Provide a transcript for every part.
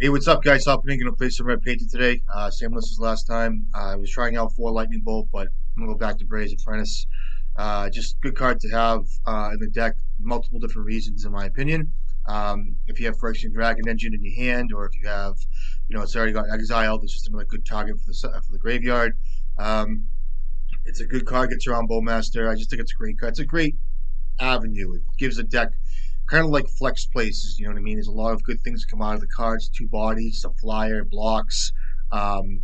Hey, what's up, guys? Hopping in, gonna play some red painted today. Same list as last time. I was trying out 4 lightning bolt, but I'm gonna go back to Bray's Apprentice. Just good card to have in the deck. Multiple different reasons, in my opinion. If you have Phyrexian Dragon Engine in your hand, or if you have, it's already got exiled, it's just another good target for the graveyard. Um, it's a good card. Gets around Bowmaster. I just think it's a great card. It's a great avenue. It gives a deck kind of like flex places. You know what I mean? There's a lot of good things that come out of the cards. 2 bodies, a flyer, blocks. Um,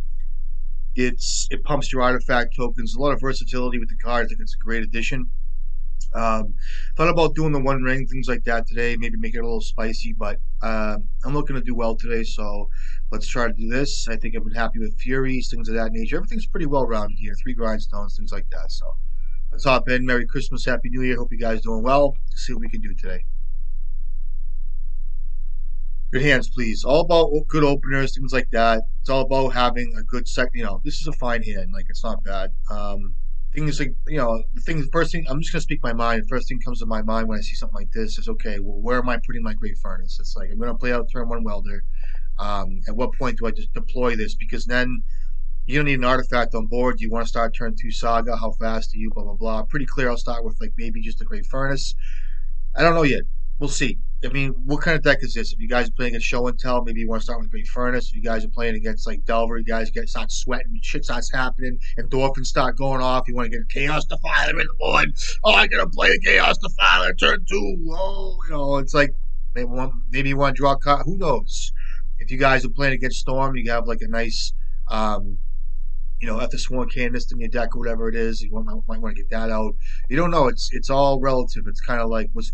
it pumps your artifact tokens. A lot of versatility with the cards. I think it's a great addition. Thought about doing the One Ring, things like that today. Maybe make it a little spicy, but I'm looking to do well today, so let's try to do this. I think I've been happy with Furies, things of that nature. Everything's pretty well rounded here. 3 grindstones, things like that. So let's hop in. Merry Christmas, Happy New Year. Hope you guys doing well. Let's see what we can do today. Good hands, please. All about good openers, things like that. It's all about having a good set. This is a fine hand. Like, it's not bad. Things like, the thing, first thing, I'm just going to speak my mind. First thing comes to my mind when I see something like this is, okay, well, where am I putting my Great Furnace? It's like, I'm going to play out turn 1 Welder. At what point do I just deploy this? Because then you don't need an artifact on board. Do you want to start turn 2 Saga? How fast are you? Blah, blah, blah. Pretty clear. I'll start with, like, maybe just a Great Furnace. I don't know yet. We'll see. I mean, what kind of deck is this? If you guys are playing against Show and Tell, maybe you want to start with Great Furnace. If you guys are playing against like Delver, you guys start sweating, shit starts happening, endorphins start going off. You want to get Chaos Defiler in the board. Oh, I gotta play a Chaos Defiler turn 2. Oh, it's like maybe you want to draw a card. Who knows? If you guys are playing against Storm, you have like a nice after Sworn Canist in your deck or whatever it is, you might want to get that out. You don't know. It's all relative. It's kind of like what's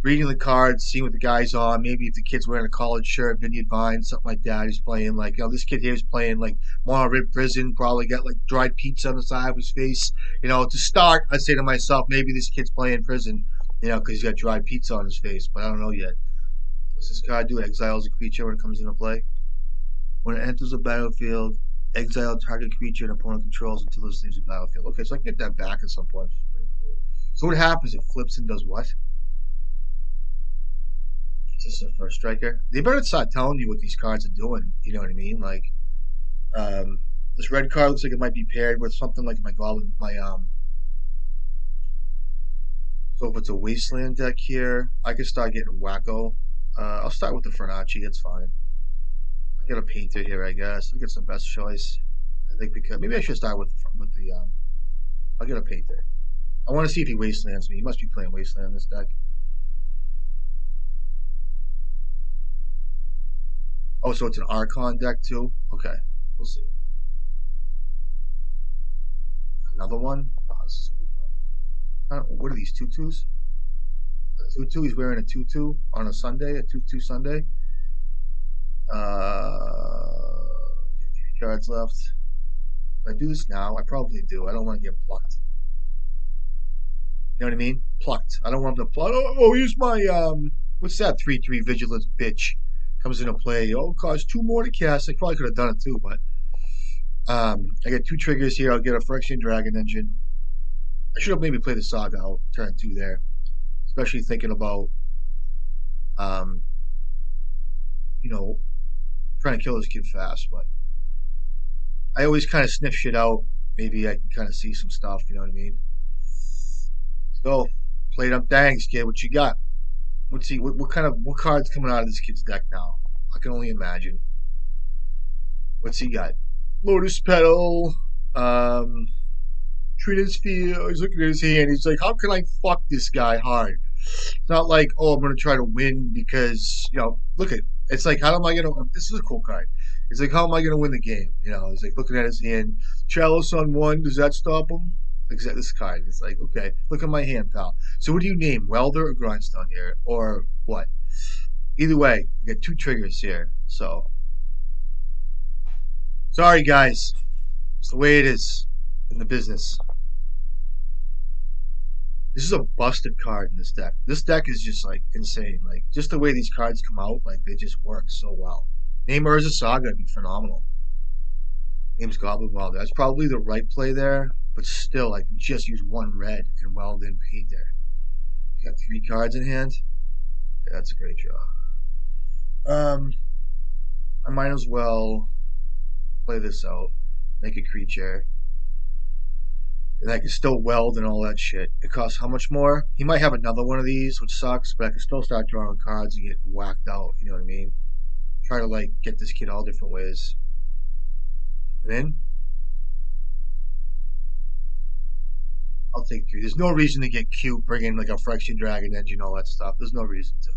reading the cards, seeing what the guy's on. Maybe if the kid's wearing a college shirt, Vineyard Vine, something like that. He's playing like this kid here is playing like Mono Rib Prison. Probably got like dried pizza on the side of his face. To start, I say to myself, maybe this kid's playing Prison. Because he's got dried pizza on his face. But I don't know yet. What's this card do? Exiles a creature when it comes into play. When it enters the battlefield, exile target creature and opponent controls until it leaves the battlefield. Okay, so I can get that back at some point, which is pretty cool. So what happens? It flips and does what? It's just a first striker. They better start telling you what these cards are doing. You know what I mean? Like, this red card looks like it might be paired with something like my goblin, So if it's a wasteland deck here, I can start getting wacko. I'll start with the Fernacci. It's fine. I get a painter here, I guess. I think it's the best choice. I think because maybe I should start with the. I'll get a painter. I want to see if he wastelands me. He must be playing wasteland in this deck. Oh, so it's an Archon deck too. Okay, we'll see. Another one. Oh, this is gonna be fucking cool. What are these tutus? A tutu. He's wearing a tutu on a Sunday. A tutu Sunday. 3 cards left. If I do this now, I probably do. I don't want to get plucked. You know what I mean? Plucked. I don't want him to pluck. Oh, here's my what's that? 3/3 vigilance bitch comes into play. Oh, it costs 2 more to cast. I probably could have done it too, but I got 2 triggers here. I'll get a Phyrexian Dragon Engine. I should have maybe played the Saga out turn 2 there, especially thinking about um, trying to kill this kid fast. But I always kind of sniff shit out. Maybe I can kind of see some stuff. You know what I mean? Let's go. Play them thangs, kid. What you got? Let's see. What cards coming out of this kid's deck now? I can only imagine. What's he got? Lotus Petal. Trinity Sphere. He's looking at his hand. He's like, how can I fuck this guy hard? It's not like, oh, I'm going to try to win because, look at it. It's like, how am I going to, this is a cool card. It's like, how am I going to win the game? He's like looking at his hand. Chalice on 1, does that stop him? Except this card. It's like, okay, look at my hand, pal. So what do you name? Welder or Grindstone here? Or what? Either way, you got 2 triggers here. So, sorry guys. It's the way it is in the business. This is a busted card in this deck. This deck is just like insane. Like just the way these cards come out, like they just work so well. Name Urza Saga would be phenomenal. Name's Goblin Welder. That's probably the right play there, but still I can just use 1 red and weld in paint there. You got 3 cards in hand. Yeah, that's a great draw. I might as well play this out, make a creature, and I can still weld and all that shit. It costs how much more? He might have another one of these, which sucks, but I can still start drawing cards and get whacked out. You know what I mean? Try to like get this kid all different ways. And then I'll take 3. There's no reason to get cute, bring in like a Phyrexian Dragon engine, all that stuff. There's no reason to.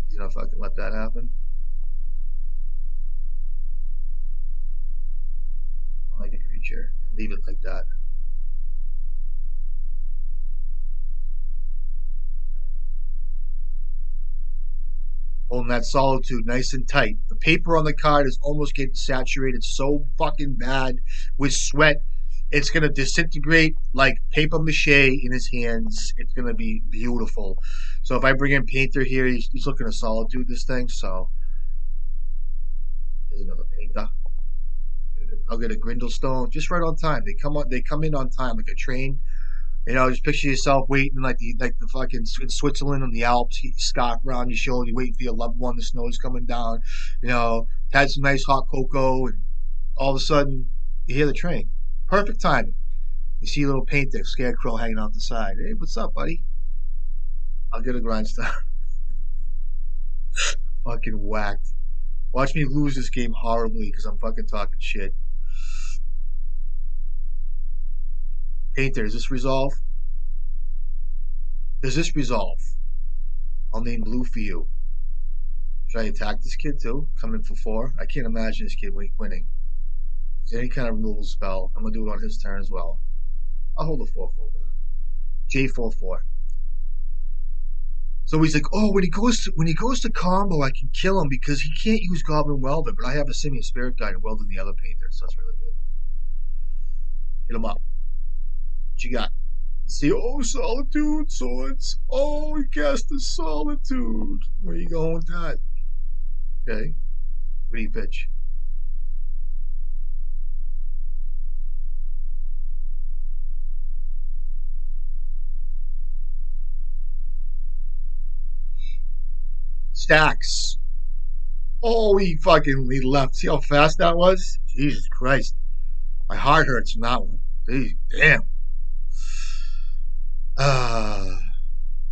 You know if I can let that happen. I'll make a creature and leave it like that. Holding that solitude nice and tight. The paper on the card is almost getting saturated so fucking bad with sweat. It's gonna disintegrate like paper mache in his hands. It's gonna be beautiful. So if I bring in Painter here, he's looking to solitude this thing. So there's another Painter. I'll get a Grindlestone just right on time. They come in on time like a train. You know, just picture yourself waiting like the fucking in Switzerland on the Alps, scarf around your shoulder, you're waiting for your loved one. The snow's coming down. You know, had some nice hot cocoa, and all of a sudden you hear the train. Perfect timing. You see a little painter, scarecrow hanging out the side. Hey, what's up, buddy? I'll get a grindstone. Fucking whacked. Watch me lose this game horribly because I'm fucking talking shit. Painter, does this resolve? Does this resolve? I'll name blue for you. Should I attack this kid too? Come in for 4? I can't imagine this kid winning. Is there any kind of removal spell? I'm gonna do it on his turn as well. I'll hold the 4/4 back. J4/4. So he's like, oh, when he goes to combo, I can kill him because he can't use Goblin Welder, but I have a Simian Spirit Guide welding the other painter, so that's really good. Hit him up. What you got? Let's see. Oh, Solitude Swords. Oh, he cast the Solitude. Where are you going with that? Okay. What do you pitch? Stacks. Oh, he left. See how fast that was? Jesus Christ. My heart hurts from that one. Jeez, damn. Ah,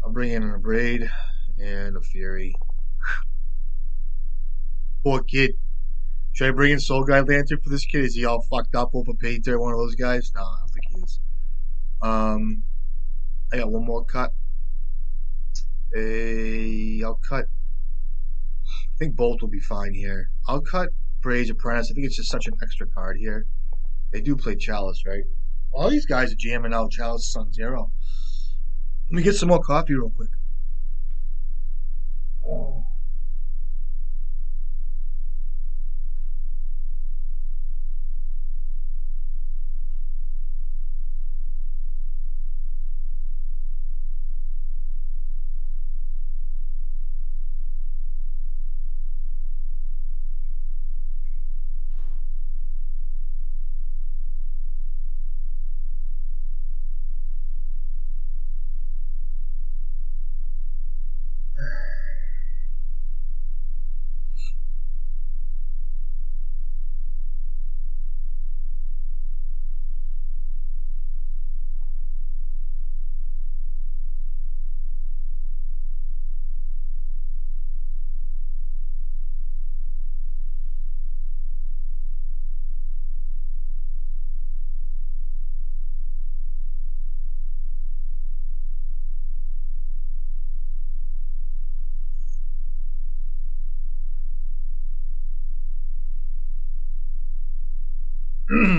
I'll bring in a Braid and a Fury. Poor kid. Should I bring in Soul Guide Lantern for this kid? Is he all fucked up over Painter, one of those guys? No, I don't think he is. I got one more cut. I'll cut. I think Bolt will be fine here. I'll cut Braid's Apprentice. I think it's just such an extra card here. They do play Chalice, right? All these guys are jamming out Chalice on 0. Let me get some more coffee real quick. Oh.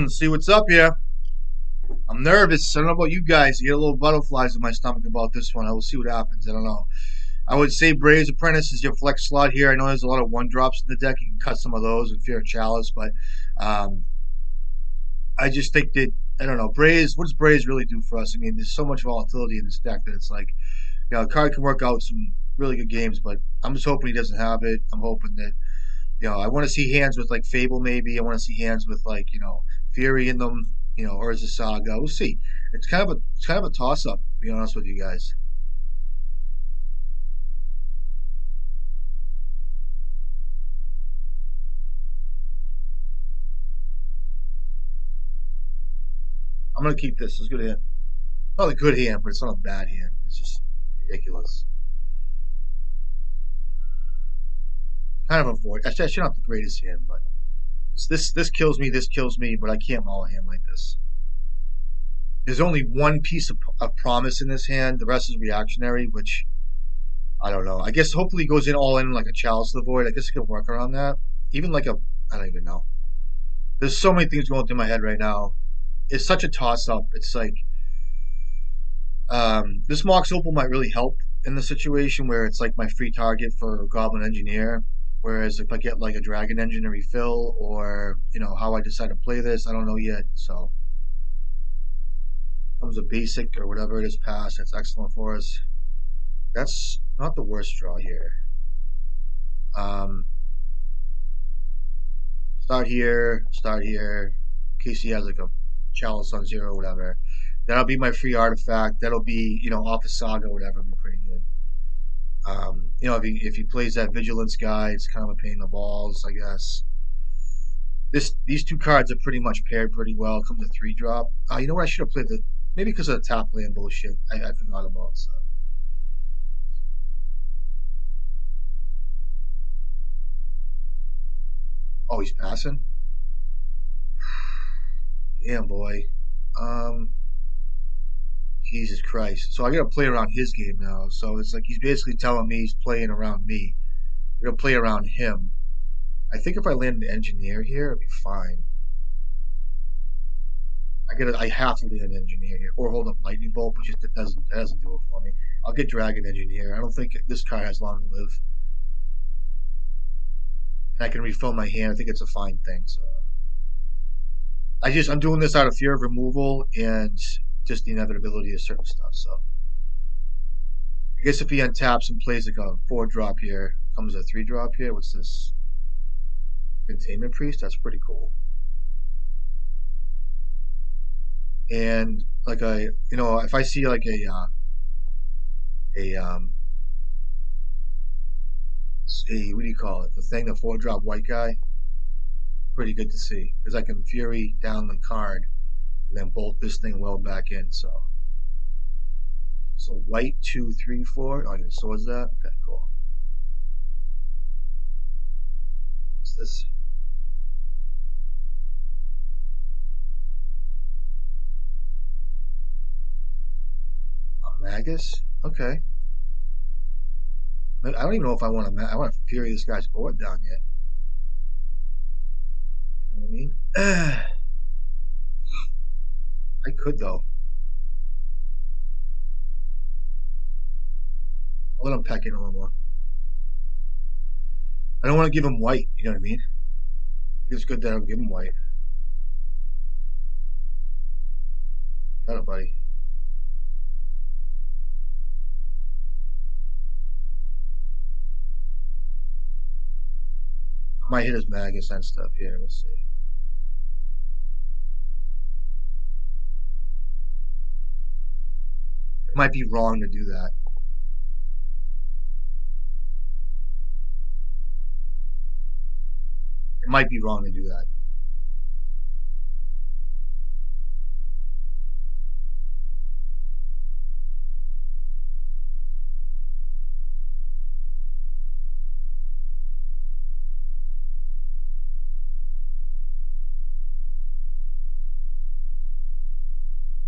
See what's up here. I'm nervous. I don't know about you guys. I get a little butterflies in my stomach about this one. I will see what happens. I don't know. I would say Braves Apprentice is your flex slot here. I know there's a lot of 1-drops in the deck. You can cut some of those and Fear Chalice, but I just think that I don't know. Braves. What does Braves really do for us? I mean, there's so much volatility in this deck that it's like, the card can work out some really good games, but I'm just hoping he doesn't have it. I'm hoping that I want to see hands with like Fable maybe. I want to see hands with like Fury in them. Or as a Saga. We'll see. It's kind of a toss up. To be honest with you guys. I'm gonna keep this. It's a good hand. Not a good hand, but it's not a bad hand. It's just ridiculous. Kind of avoid. Actually, not the greatest hand, but this kills me. This kills me, but I can't maul a hand like this. There's only one piece of promise in this hand. The rest is reactionary, which I don't know. I guess hopefully he goes in all in like a Chalice to the Void. I guess I could work around that. Even like a, I don't even know. There's so many things going through my head right now. It's such a toss up. It's like this Mox Opal might really help in the situation where it's like my free target for Goblin Engineer. Whereas if I get like a Dragon Engine to refill, or how I decide to play this, I don't know yet. So comes a basic or whatever it is pass. That's excellent for us. That's not the worst draw here. Um, start here. In case he has like a Chalice on zero or whatever. That'll be my free artifact. That'll be, off a saga or whatever, be pretty good. If he plays that Vigilance guy, it's kind of a pain in the balls, I guess. These two cards are pretty much paired pretty well. Comes a 3-drop. You know what? I should have played maybe because of the top land bullshit. I forgot about. So. Oh, he's passing. Damn boy. Um, Jesus Christ. So I got to play around his game now. So it's like he's basically telling me he's playing around me. I'm gonna play around him. I think if I land an engineer here, it'd be fine. I have to land an engineer here, or hold up lightning bolt, but just it doesn't do it for me. I'll get dragon engineer. I don't think this card has long to live, and I can refill my hand. I think it's a fine thing. So I'm doing this out of fear of removal and just the inevitability of certain stuff. So I guess if he untaps and plays like a 4-drop here, comes a 3-drop here. What's this? Containment priest. That's pretty cool. And like if I see like a what do you call it? The thing, the 4-drop white guy. Pretty good to see because I can fury down the card and then bolt this thing well back in. So white 2, 3, 4. Oh, I get swords that. Okay, cool. What's this? A magus. Okay. I don't even know if I want to. I want to fury this guy's board down yet. You know what I mean? I could though. I'll let him peck in a little more. I don't want to give him white. You know what I mean? It's good that I'll give him white. Got it, buddy. I might hit his magus and stuff here. We'll see. It might be wrong to do that. It might be wrong to do that.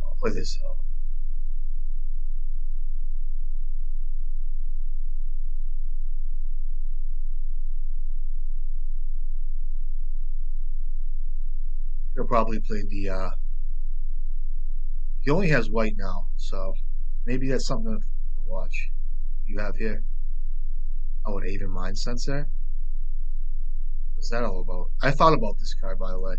I'll play this out. He'll probably play the. He only has white now, so maybe that's something to watch. You have here. Oh, an Aven Mind Sensor. What's that all about? I thought about this card, by the way.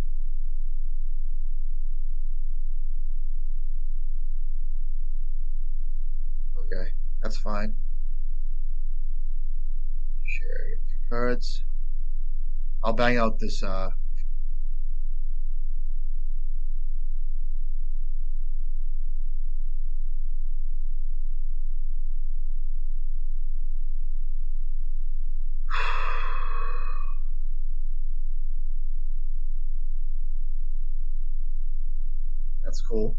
Okay, that's fine. Share 2 cards. I'll bang out this. That's cool.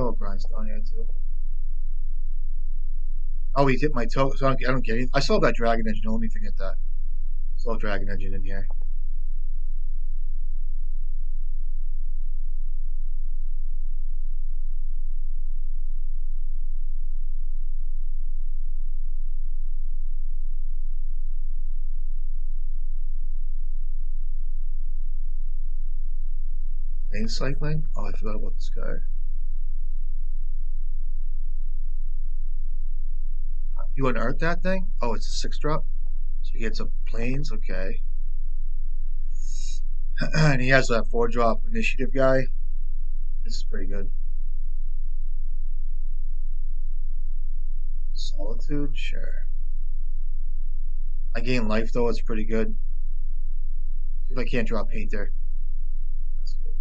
throw a grindstone here too. Oh, he hit my toe, so I don't get it. I still have that dragon engine. Don't let me forget that. Still have dragon engine in here. Lane cycling? Oh, I forgot about this card. You unearth that thing? Oh, it's a 6 drop? So he gets a planes? Okay. And he has that 4 drop initiative guy. This is pretty good. Solitude? Sure. I gain life though, it's pretty good. See if I can't draw painter. That's good.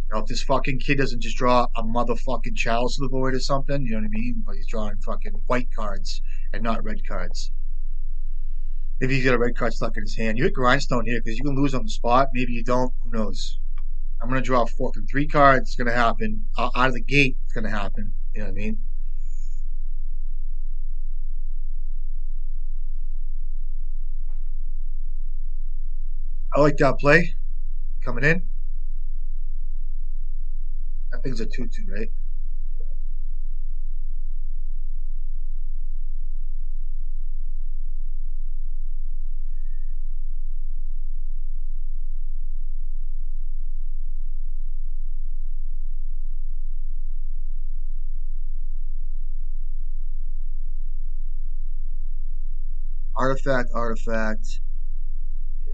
You know, if this fucking kid doesn't just draw a motherfucking Chalice of the Void or something, you know what I mean? But he's drawing fucking white cards and not red cards. Maybe he's got a red card stuck in his hand. You hit Grindstone here because you can lose on the spot. Maybe you don't. Who knows? I'm going to draw fucking 3 cards. It's going to happen. Out of the gate, it's going to happen. You know what I mean? I like that play. Coming in. That thing's a 2-2, right? Artifact, artifact. Yeah,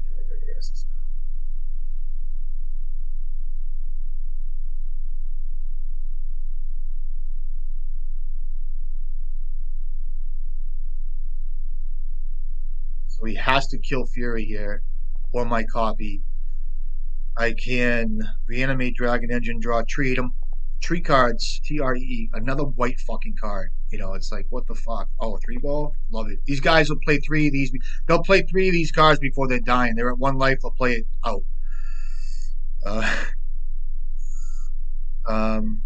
I gotta guess this now. So he has to kill Fury here, or my copy. I can reanimate Dragon Engine, draw treat him. 3 cards, TRE, another white fucking card. You know, it's like, what the fuck? Oh, a 3 ball? Love it. These guys will play 3 of these. They'll play 3 of these cards before they're dying. They're at 1 life, they'll play it out. Uh, um,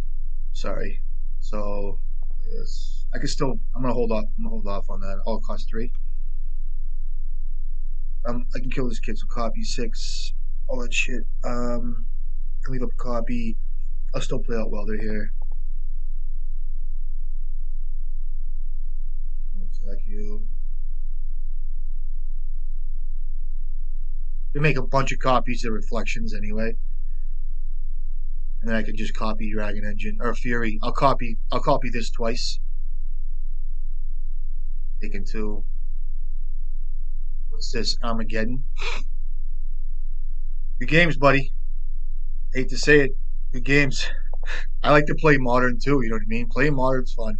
sorry. So, yes. I can still, I'm gonna hold off. I'm gonna hold off on that. Oh, it costs 3. I can kill this kid, so copy 6. All that shit. Leave up a copy. I'll still play out Welder here. Attack you. You make a bunch of copies of Reflections anyway, and then I can just copy Dragon Engine or Fury. I'll copy this twice. Taking 2. What's this? Armageddon. Good games, buddy. Hate to say it. Good games. I like to play modern too. You know what I mean? Playing modern's fun.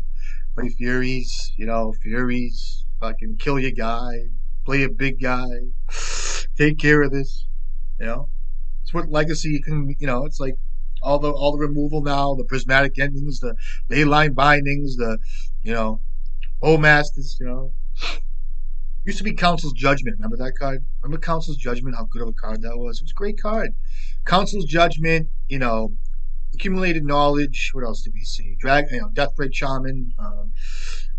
Play Furies. You know, Furies. Fucking kill your guy. Play a big guy. Take care of this. You know, it's what Legacy you can. You know, it's like all the removal now, the prismatic endings, the ley line bindings, the you know, Masters. You know, used to be Council's Judgment. Remember that card? Remember Council's Judgment? How good of a card that was. It was a great card. Council's Judgment. You know, accumulated knowledge. What else did we see? Deathbreak Shaman.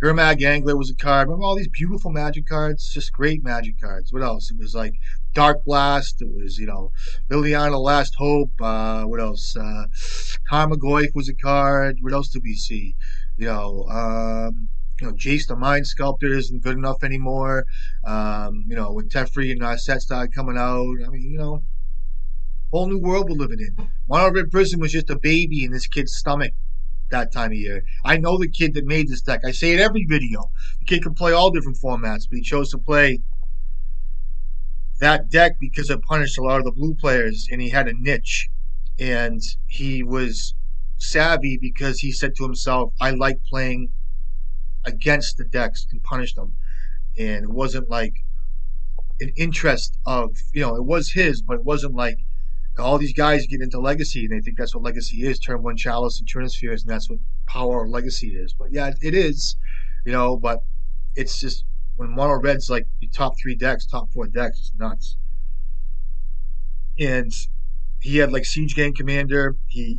Gurmag Angler was a card. Remember all these beautiful Magic cards? Just great Magic cards. What else? It was like Dark Blast. It was Liliana Last Hope. What else? Tarmogoyf was a card. What else did we see? Jace the Mind Sculptor isn't good enough anymore. When Teferi and Set started coming out. I mean, whole new world we're living in. Mono Red Prism was just a baby in this kid's stomach that time of year. I know the kid that made this deck. I say it every video. The kid can play all different formats, but he chose to play that deck because it punished a lot of the blue players, and he had a niche. And he was savvy because he said to himself, I like playing against the decks and punish them. and it wasn't like an interest of, it was his, but it wasn't like all these guys get into legacy and they think that's what legacy is, turn one chalice and turn spheres, and that's what power or legacy is. But yeah, it is, but it's just when mono red's like your top three decks, top four decks, it's nuts. And he had like Siege Gang Commander. He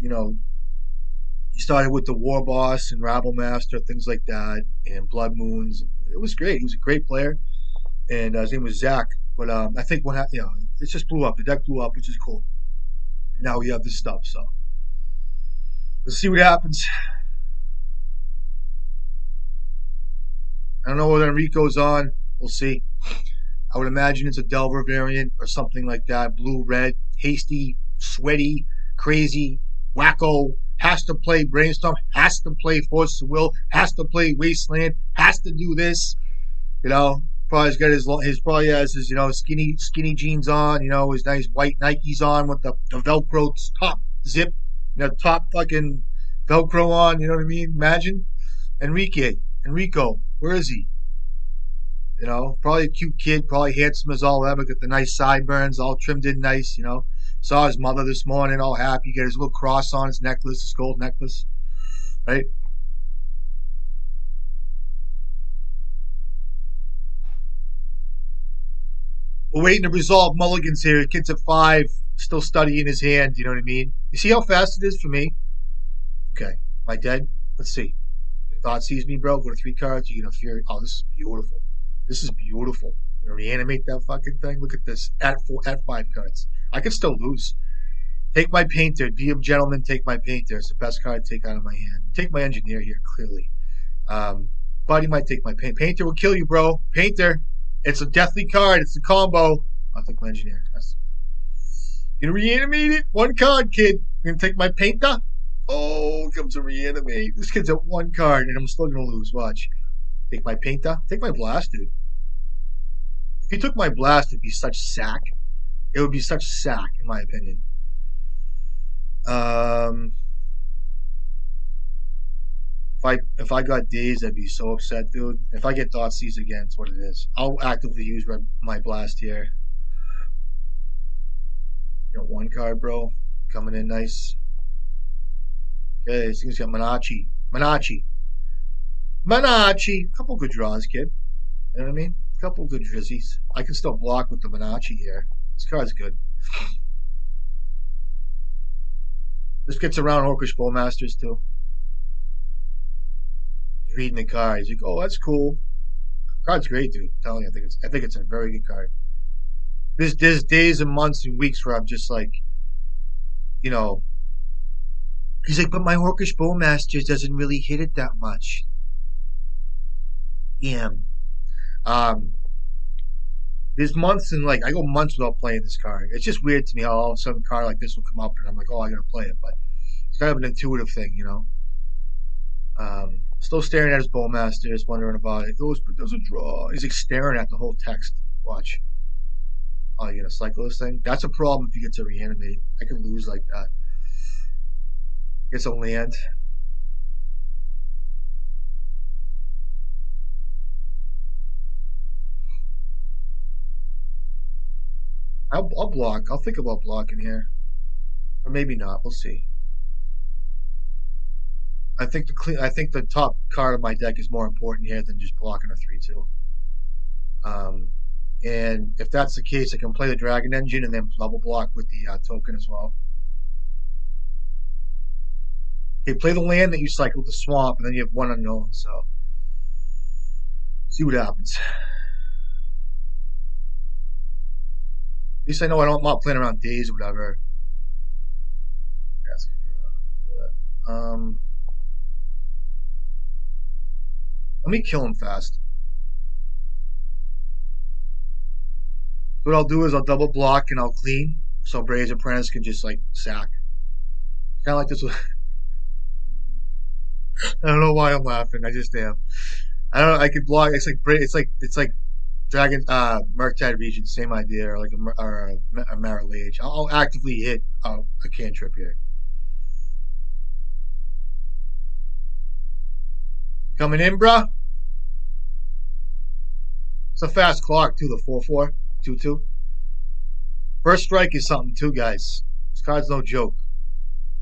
started with the War Boss and Rabble Master, things like that, and Blood Moons. It was great. He was a great player, and his name was Zach. But I think it just blew up. The deck blew up, which is cool. Now we have this stuff, so let's see what happens. I don't know what Enrico's on. We'll see. I would imagine it's a Delver variant or something like that. Blue, red, hasty, sweaty, crazy, wacko. Has to play Brainstorm. Has to play Force of Will. Has to play Wasteland. Has to do this. Probably's got his probably has his skinny jeans on. His nice white Nikes on with the Velcro top zip. Top fucking Velcro on. You know what I mean? Imagine Enrico. Where is he? Probably a cute kid, probably handsome as all ever, got the nice sideburns, all trimmed in nice, Saw his mother this morning, all happy, got his little cross on his necklace, his gold necklace, right? We're waiting to resolve mulligans here. Kid's at 5, still studying his hand, you know what I mean? You see how fast it is for me? Okay. Am I dead? Let's see. Your thought sees me, bro. Go to 3 cards. You're gonna fear. Oh, this is beautiful. This is beautiful. You know, reanimate that fucking thing. Look at this. At 5 cards. I could still lose. Take my painter. Be a gentleman. Take my painter. It's the best card to take out of my hand. Take my engineer here, clearly. But he might take my painter. Will kill you, bro. Painter. It's a deathly card. It's a combo. I'll take my engineer. Gonna reanimate it. 1 card, kid. Gonna take my painter. Oh, comes to reanimate. This kid's at 1 card, and I'm still gonna lose. Watch. Take my painter. Take my blast, dude. If he took my blast, it'd be such sack. It would be such sack, in my opinion. If I got dazed, I'd be so upset, dude. If I get Thoughtseize again, it's what it is. I'll actively use my blast here. 1 card, bro. Coming in nice. Okay, this thing's got Manachi. Couple good draws, kid. You know what I mean? Couple good drizzies. I can still block with the Manachi here. This card's good. This gets around Orcish Bowmasters too. He's reading the card. He's like, "Oh, that's cool. Card's great, dude. I'm telling you, I think it's a very good card." There's days and months and weeks where I'm just like, you know, he's like, "But my Orcish Bowmasters doesn't really hit it that much." Damn. There's months and like I go months without playing this card. It's just weird to me how all of a sudden a card like this will come up and I'm like, oh, I gotta play it. But it's kind of an intuitive thing, Still staring at his Bowmaster, just wondering about it. Those a draw. He's like staring at the whole text. Watch. Oh, you gonna cycle this thing? That's a problem if you get to reanimate. I could lose like that. Gets a land. I'll block. I'll think about blocking here, or maybe not. We'll see. I think the top card of my deck is more important here than just blocking a 3/2. Um, and if that's the case, I can play the Dragon Engine and then double block with the token as well. Okay, play the land that you cycled, the swamp, and then you have 1 unknown. So see what happens. At least I know I'm not playing around days or whatever. That's good. Let me kill him fast. What I'll do is I'll double block and I'll clean, so Bray's Apprentice can just like sack. Kind of like this. I don't know why I'm laughing. I just am. I don't know. I could block. It's like It's like Dragon Murktide Region. Same idea, or like a Marilage. I'll actively hit a cantrip here. Coming in, bruh. It's a fast clock too. The 4-4 2-2. First strike is something too, guys. This card's no joke.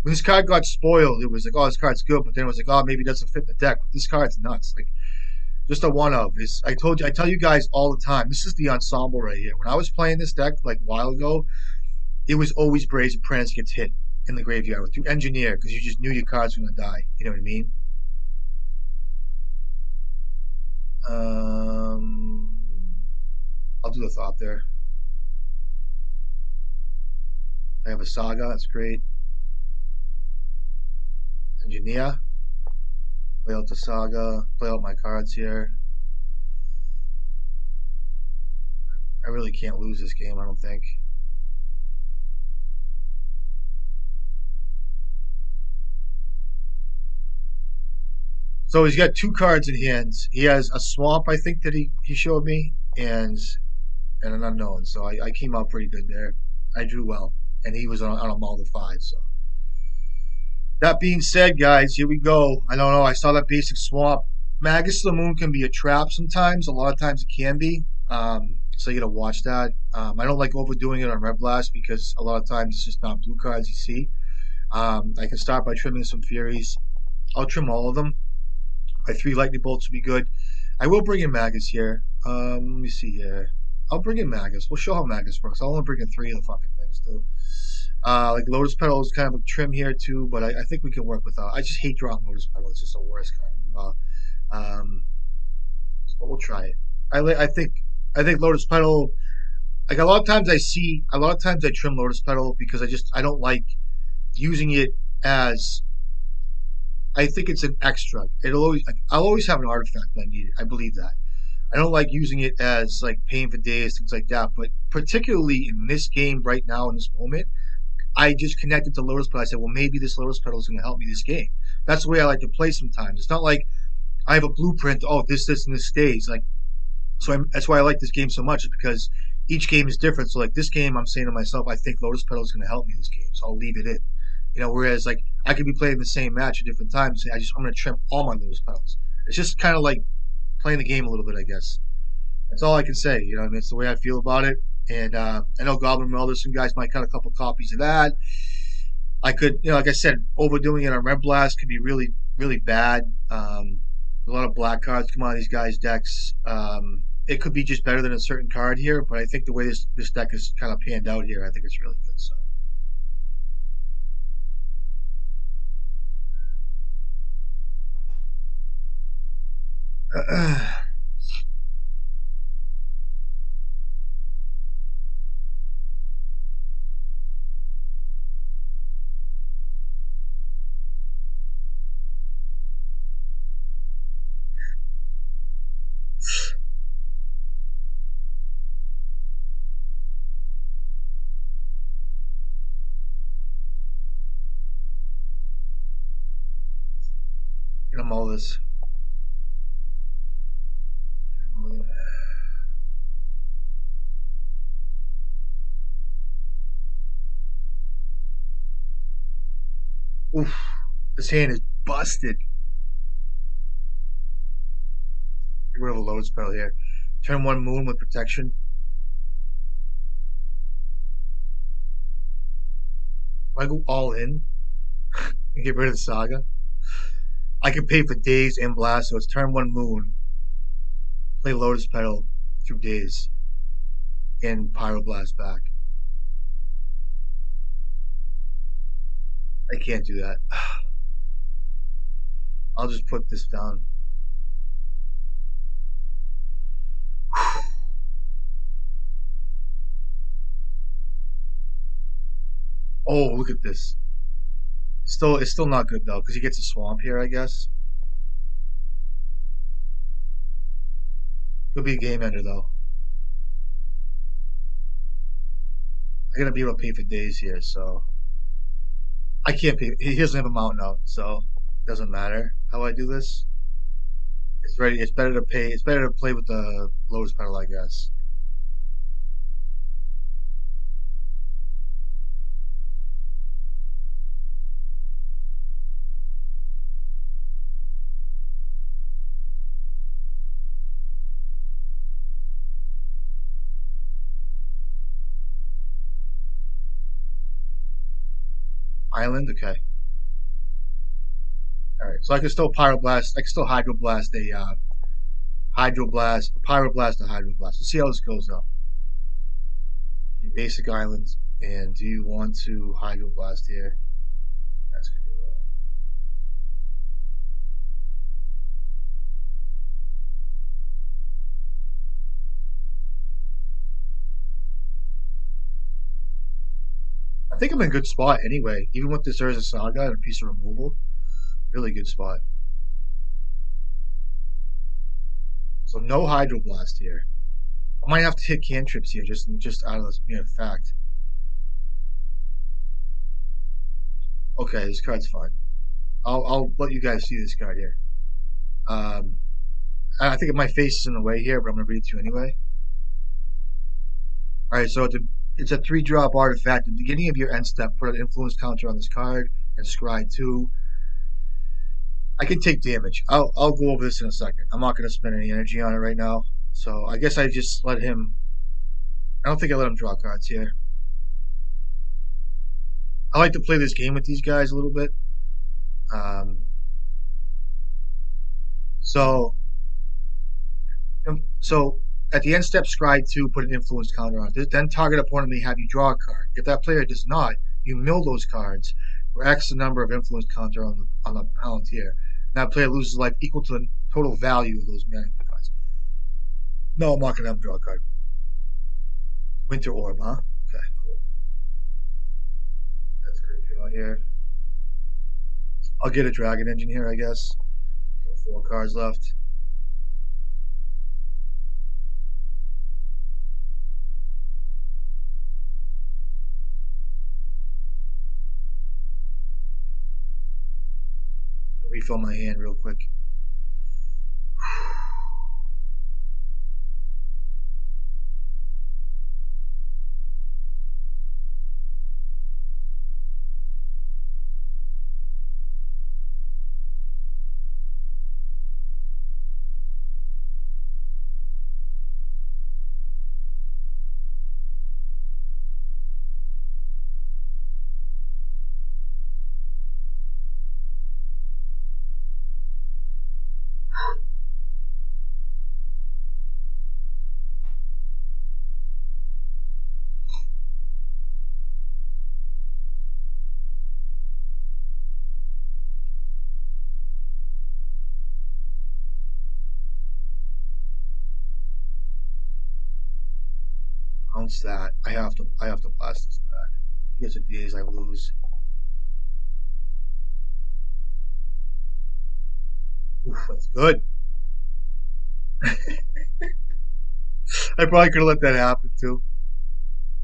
When this card got spoiled, it was like, oh, this card's good, but then it was like, oh, maybe it doesn't fit the deck. But this card's nuts. Like just a one of is. I tell you guys all the time. This is the ensemble right here. When I was playing this deck like a while ago, it was always Brazen Apprentice gets hit in the graveyard with you engineer because you just knew your cards were gonna die. You know what I mean? Um, I'll do the thought there. I have a saga. That's great. Engineer. Play out the saga. Play out my cards here. I really can't lose this game. I don't think. So he's got two cards in hands. He has a swamp, I think, that he showed me, and an unknown. So I came out pretty good there. I drew well, and he was on a mull to 5. So that being said, guys, here we go. I don't know. I saw that basic swamp. Magus of the Moon can be a trap sometimes. A lot of times it can be. So you got to watch that. I don't like overdoing it on Red Blast because a lot of times it's just not blue cards you see. I can start by trimming some Furies. I'll trim all of them. My 3 Lightning Bolts will be good. I will bring in Magus here. Let me see here. I'll bring in Magus. We'll show how Magus works. I'll only bring in 3 of the fucking things too. Like Lotus Petal is kind of a trim here too, but I think we can work without. I just hate drawing Lotus Petal. It's just the worst kind of draw. Um, but we'll try it. I think Lotus Petal. Like a lot of times I trim Lotus Petal because I don't like using it as. I think it's an extra. I'll always have an artifact that I need. I believe that. I don't like using it as like paying for days, things like that. But particularly in this game right now, in this moment, I just connected to Lotus Petal. I said, well, maybe this Lotus Petal is going to help me this game. That's the way I like to play sometimes. It's not like I have a blueprint. Oh, this, and this stays. Like that's why I like this game so much. Is because each game is different. So like this game, I'm saying to myself, I think Lotus Petal is going to help me this game, so I'll leave it in. Whereas like I could be playing the same match at different times. I'm going to trim all my Lotus Petals. It's just kind of like playing the game a little bit, I guess. That's all I can say. I mean, it's the way I feel about it. And I know Goblin Welder, some guys might cut a couple copies of that. I could, like I said, overdoing it on Red Blast could be really, really bad. A lot of black cards come out of these guys' decks. It could be just better than a certain card here, but I think the way this deck is kind of panned out here, I think it's really good. So. Gonna mull this. Oof, this hand is busted. Get rid of a load spell here. Turn 1 Moon with protection. Do I go all in and get rid of the Saga? I can pay for Days and Blast, so it's turn 1 Moon. Play Lotus Petal through Days and Pyroblast back. I can't do that. I'll just put this down. Oh, look at this. It's still not good though, because he gets a swamp here, I guess. Could be a game ender though. I gotta be able to pay for Days here, so I can't pay. He doesn't have a mountain out, so it doesn't matter how I do this. It's ready. It's better to pay. It's better to play with the Lotus Petal, I guess. Island. Okay. All right. So I can still pyroblast. I can still hydroblast a hydroblast, a pyroblast, a hydroblast. Let's see how this goes though. Your basic islands, and do you want to hydroblast here? That's good. I think I'm in a good spot anyway. Even with this Urza Saga and a piece of removal, really good spot. So no hydroblast here. I might have to hit cantrips here, just out of this mere fact. Okay, this card's fine. I'll let you guys see this card here. Um, I think my face is in the way here, but I'm gonna read it to you anyway. All right, so it's a 3-drop artifact. At the beginning of your end step, put an influence counter on this card and scry 2. I can take damage. I'll go over this in a second. I'm not gonna spend any energy on it right now. So I guess I just let him. I don't think I let him draw cards here. I like to play this game with these guys a little bit. Um, so so at the end step, scry 2, put an influence counter on it. Then target opponent may have you draw a card. If that player does not, you mill those cards for X the number of influence counter on the Palantir. And that player loses life equal to the total value of those mana cards. No, I'm not gonna have him draw a card. Winter Orb, huh? Okay, cool. That's a great draw here. I'll get a Dragon Engine here, I guess. Got 4 cards left. Refill my hand real quick. Bounce that. I have to blast this back. If he gets a daze, I lose. Oof, that's good. I probably could have let that happen too.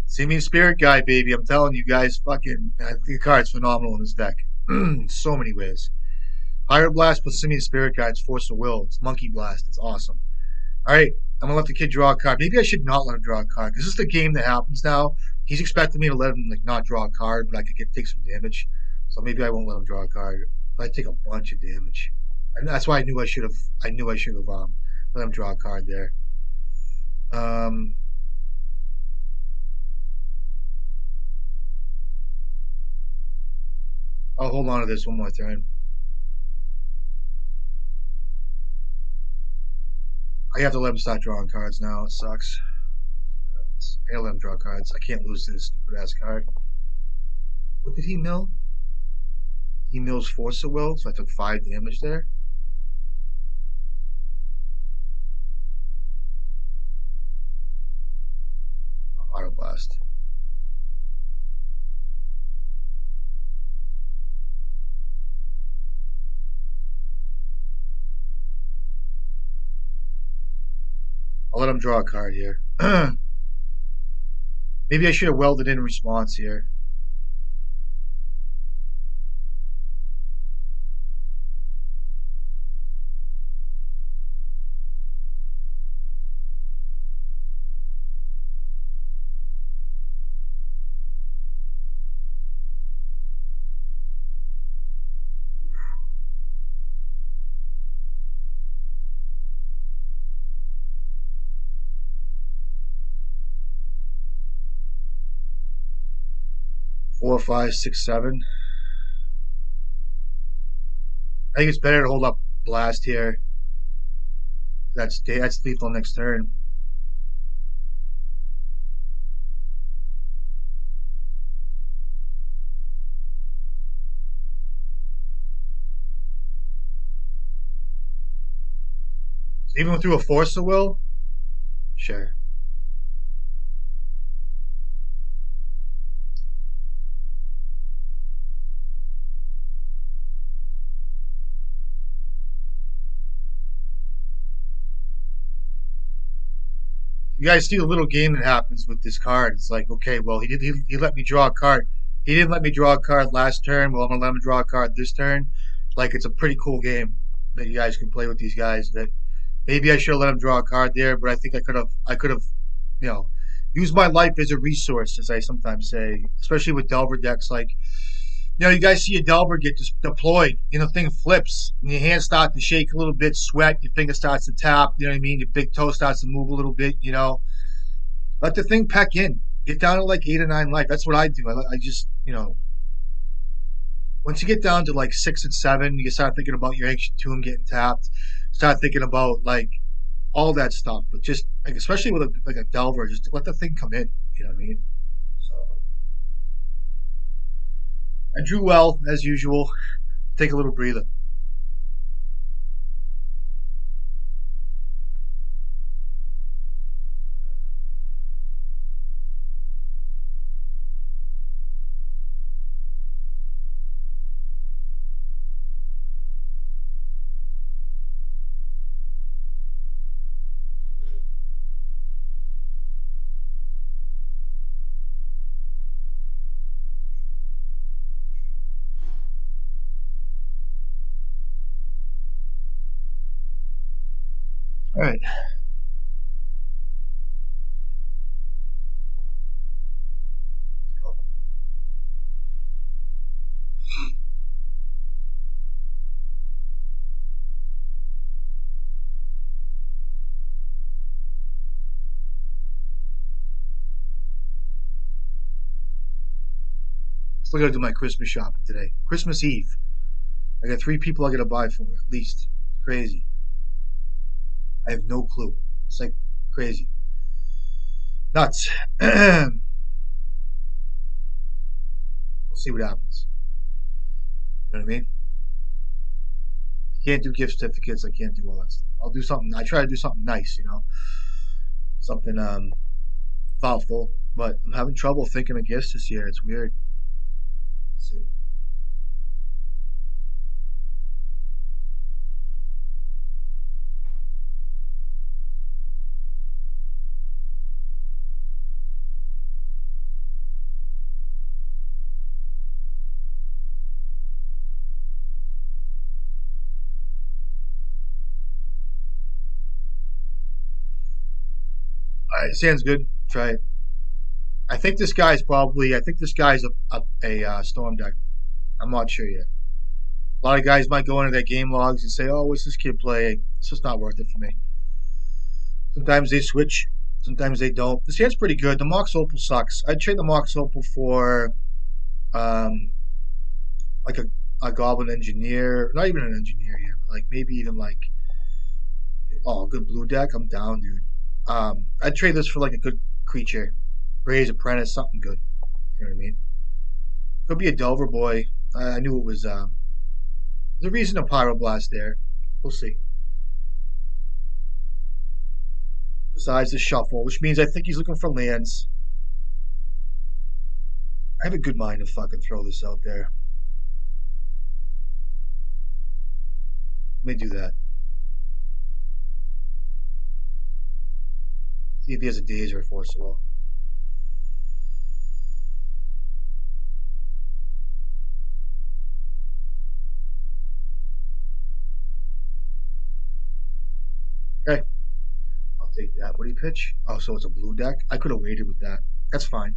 Simian Spirit Guy, baby. I'm telling you guys, fucking, the card's phenomenal in this deck. So many ways. Pirate Blast plus Simian Spirit Guy. It's Force of Will. It's Monkey Blast. It's awesome. All right, I'm gonna let the kid draw a card. Maybe I should not let him draw a card because this is the game that happens now. He's expecting me to let him like not draw a card, but I could take some damage. So maybe I won't let him draw a card. But I take a bunch of damage. And that's why I knew I should have. I knew I should have let him draw a card there. Um, I'll hold on to this one more turn. I have to let him start drawing cards now. It sucks. I gotta let him draw cards. I can't lose to this stupid ass card. What did he mill? He mills Force of Will, so I took 5 damage there. Auto Blast. I'll let him draw a card here. Maybe I should have welded in response here. Four, five, six, seven. I think it's better to hold up blast here. That's lethal next turn. So even through a force of will, sure. You guys see the little game that happens with this card. It's like, okay, well, he let me draw a card. He didn't let me draw a card last turn. Well, I'm gonna let him draw a card this turn. Like, it's a pretty cool game that you guys can play with these guys. That maybe I should have let him draw a card there, but I think I could have, you know, used my life as a resource, as I sometimes say, especially with Delver decks. Like, you guys see a Delver get just deployed, the thing flips, and your hands start to shake a little bit, sweat, your finger starts to tap, you know what I mean? Your big toe starts to move a little bit. Let the thing pack in. Get down to like 8 or 9 life. That's what I do. I just, once you get down to like 6 and 7, you start thinking about your ancient tomb getting tapped. Start thinking about like all that stuff. But just like, especially with like a Delver, just let the thing come in. You know what I mean? So I drew well as usual. Take a little breather. All right. Still gotta do my Christmas shopping today. Christmas Eve. I got 3 people I gotta buy for at least. Crazy. I have no clue. It's like crazy. Nuts. We'll see what happens. You know what I mean? I can't do gift certificates. I can't do all that stuff. I'll do something. I try to do something nice. Something thoughtful. But I'm having trouble thinking of gifts this year. It's weird. Let's see. All right, sounds good. Try it. I think this guy's a storm deck. I'm not sure yet. A lot of guys might go into their game logs and say, "Oh, what's this kid play?" It's just not worth it for me. Sometimes they switch. Sometimes they don't. This hand's pretty good. The Mox Opal sucks. I'd trade the Mox Opal for um, like a Goblin Engineer. Not even an Engineer here, but like maybe even like a good blue deck. I'm down, dude. I'd trade this for like a good creature. Ray's Apprentice, something good. You know what I mean? Could be a Delver Boy. I knew it was. There's a reason to Pyroblast there. We'll see. Besides the shuffle, which means I think he's looking for lands. I have a good mind to fucking throw this out there. Let me do that. See if he has a Daze or a Force of Will. Okay, I'll take that. What do you pitch? Oh, so it's a blue deck? I could have waited with that. That's fine.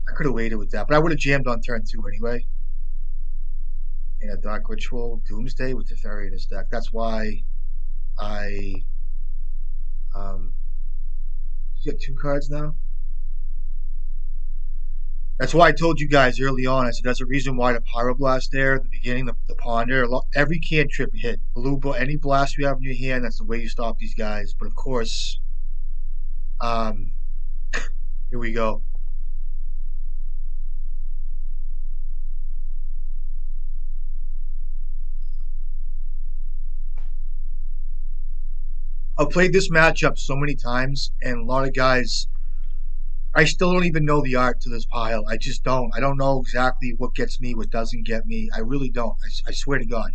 I could have waited with that, but I would have jammed on turn 2 anyway. In a Dark Ritual Doomsday with Teferi in his deck. That's why I. He's got 2 cards now. That's why I told you guys early on. I said that's a reason why the pyroblast there at the beginning, the pond there, every cantrip hit. Any blast you have in your hand, that's the way you stop these guys. But of course, um, here we go. I've played this matchup so many times, and a lot of guys, I still don't even know the art to this pile. I just don't. I don't know exactly what gets me, what doesn't get me. I really don't. I swear to God.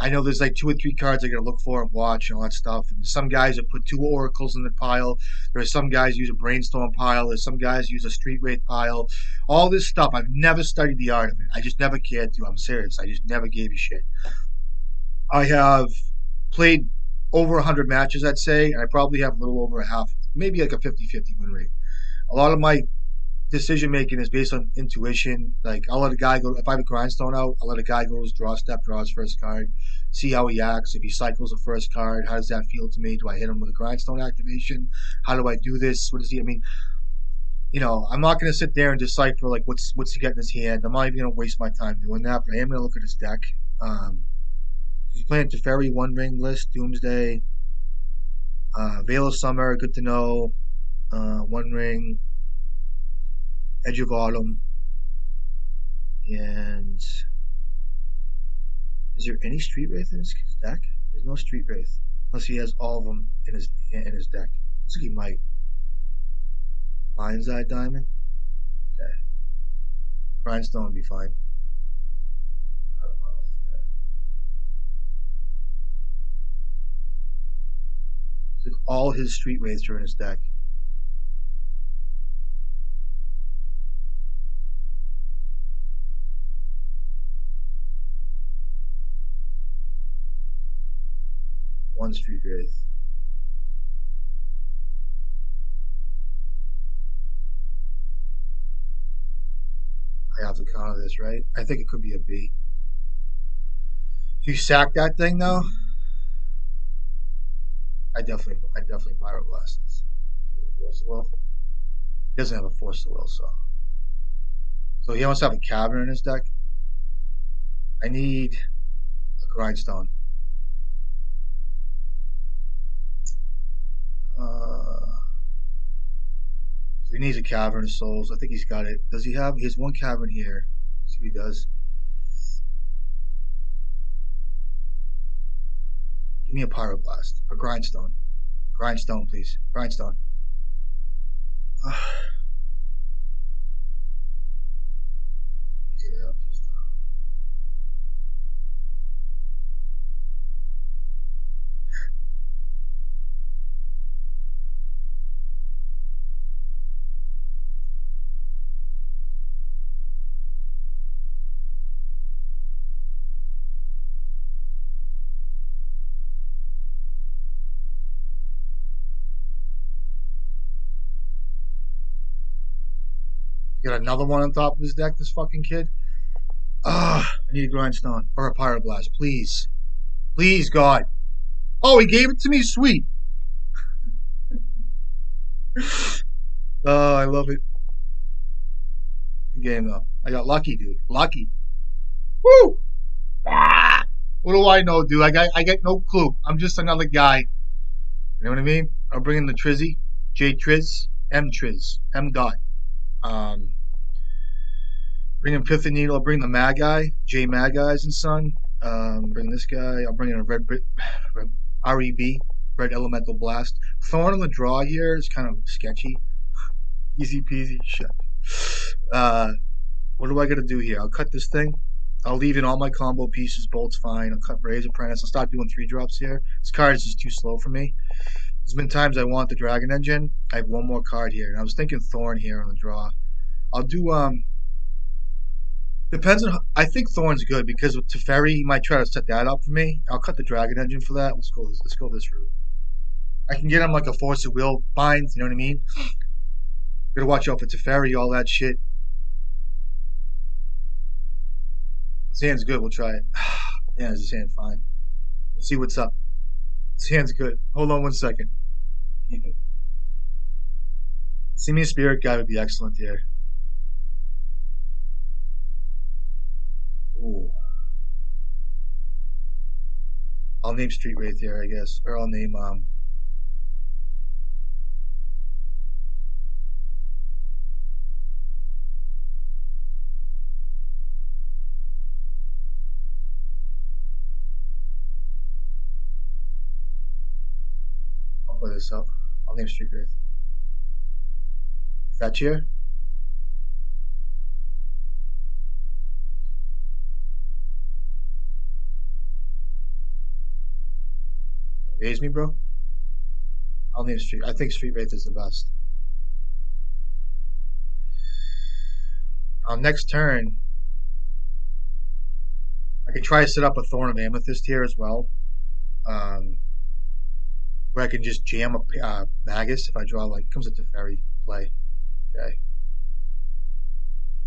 I know there's like two or three cards I gotta look for and watch and all that stuff. And some guys have put two oracles in the pile. There's some guys use a brainstorm pile. There's some guys use a street wraith pile. All this stuff, I've never studied the art of it. I just never cared to. I'm serious. I just never gave a shit. I have played over 100 matches, I'd say, and I probably have a little over a half, maybe like a 50-50 win rate. A lot of my decision making is based on intuition. Like I'll let a guy go if I have a grindstone out, I'll let a guy go to his draw step, draw his first card, see how he acts. If he cycles the first card, how does that feel to me? Do I hit him with a grindstone activation? How do I do this? What is he? I mean, I'm not gonna sit there and decipher like what's he got in his hand. I'm not even gonna waste my time doing that, but I am gonna look at his deck. He's playing Teferi one ring list, Doomsday, Veil of Summer, good to know. One ring, Edge of Autumn, and is there any Street Wraith in his deck? There's no Street Wraith unless he has all of them in his deck. Looks like he might. Lion's Eye Diamond. Okay. Grindstone would be fine. It's like all his Street Wraiths are in his deck. One Street Wraith. I have to counter this, right? I think it could be a B. If you sack that thing though, I definitely Pyroblast this. Force the Will. He doesn't have a Force the Will, so he must have a Cavern in his deck. I need a Grindstone. So he needs a Cavern of Souls. I think he's got it. Does he have? He has one Cavern here. Let's see what he does. Give me a Pyroblast. A Grindstone. Grindstone, please. Grindstone. You got another one on top of his deck, this fucking kid? I need a Grindstone or a Pyroblast, please. Please, God. Oh, he gave it to me? Sweet. Oh, I love it. Good game, though. I got lucky, dude. Lucky. Woo! Ah! What do I know, dude? I got no clue. I'm just another guy. You know what I mean? I'll bring in the Trizzy, J Triz, M Triz, M Dot. Bring in Pith and Needle. I'll bring the Mad Guy, J Mad Guys and Son. Bring this guy. I'll bring in a REB, Red Elemental Blast. Thorn on the draw here is kind of sketchy. Easy peasy. Shit. What do I got to do here? I'll cut this thing. I'll leave in all my combo pieces. Bolt's fine. I'll cut Bray's Apprentice. I'll start doing 3-drops here. This card is just too slow for me. There's been times I want the Dragon Engine. I have one more card here, and I was thinking Thorn here on the draw. I'll do depends on. I think Thorn's good because with Teferi, he might try to set that up for me. I'll cut the Dragon Engine for that. Let's go this route. I can get him like a Force of Will bind. You know what I mean? Gotta watch out for Teferi, all that shit. This hand's good. We'll try it. Yeah, this hand fine. We'll see what's up. This hand's good. Hold on one second. Keep it. See me a Spirit Guide would be excellent here. I'll name Street Wraith here, I guess, or I'll name I'll play this up. I'll name Street Wraith. Fetch here. Raise me, bro. I'll name Street. I think Street Wraith is the best. On next turn, I can try to set up a Thorn of Amethyst here as well, um, where I can just jam a Magus if I draw like comes into Fairy play. Okay,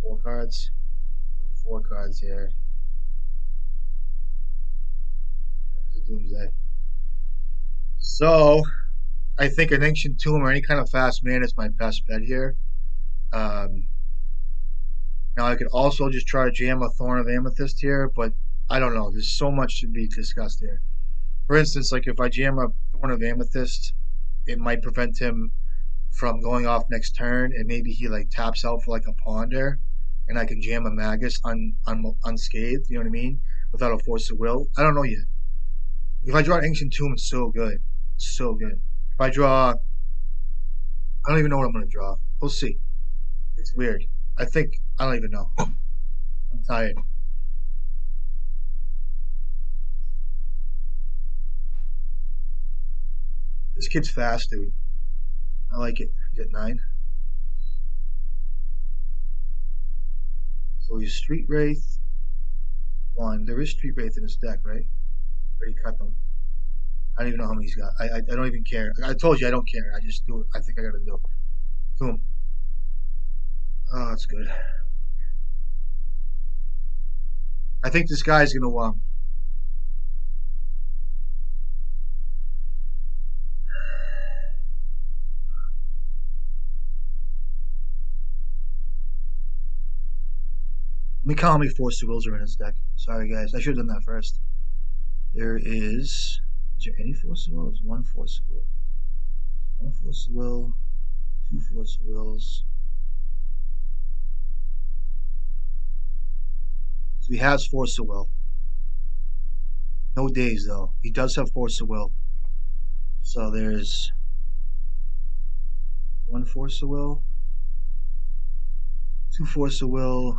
4 cards. 4 cards here. There's a Doomsday. So I think an Ancient Tomb or any kind of fast man is my best bet here. Um, Now I could also just try to jam a Thorn of Amethyst here, but I don't know. There's so much to be discussed here. For instance, like if I jam a Thorn of Amethyst, it might prevent him from going off next turn, and maybe he like taps out for like a Ponder, and I can jam a Magus unscathed. You know what I mean? Without a Force of Will. I don't know yet. If I draw an Ancient Tomb, it's so good. It's so good. If I draw, I don't even know what I'm gonna draw. We'll see. It's weird. I don't even know. I'm tired. This kid's fast, dude. I like it. He's at 9. So he's Street Wraith 1. There is Street Wraith in his deck, right? Already cut them. I don't even know how many he's got. I don't even care. I told you I don't care. I just do it. I think I gotta do it. Boom. Oh, that's good. I think this guy's gonna let me count how many Force of Wills are in his deck. Sorry guys, I should have done that first. There is there any Force of Will? There's 1 Force of Will. 1 Force of Will, 2 Force of Wills. So he has Force of Will. No days though. He does have Force of Will. So there's 1 Force of Will, 2 Force of Will,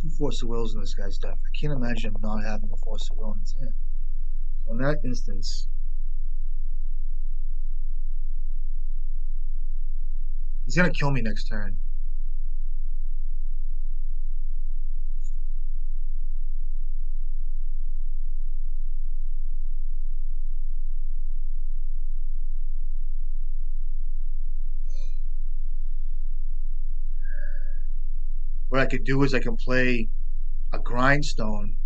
2 Force of Wills in this guy's deck. I can't imagine him not having a Force of Will in his hand. So in that instance, he's gonna kill me next turn. What I could do is I can play a Grindstone,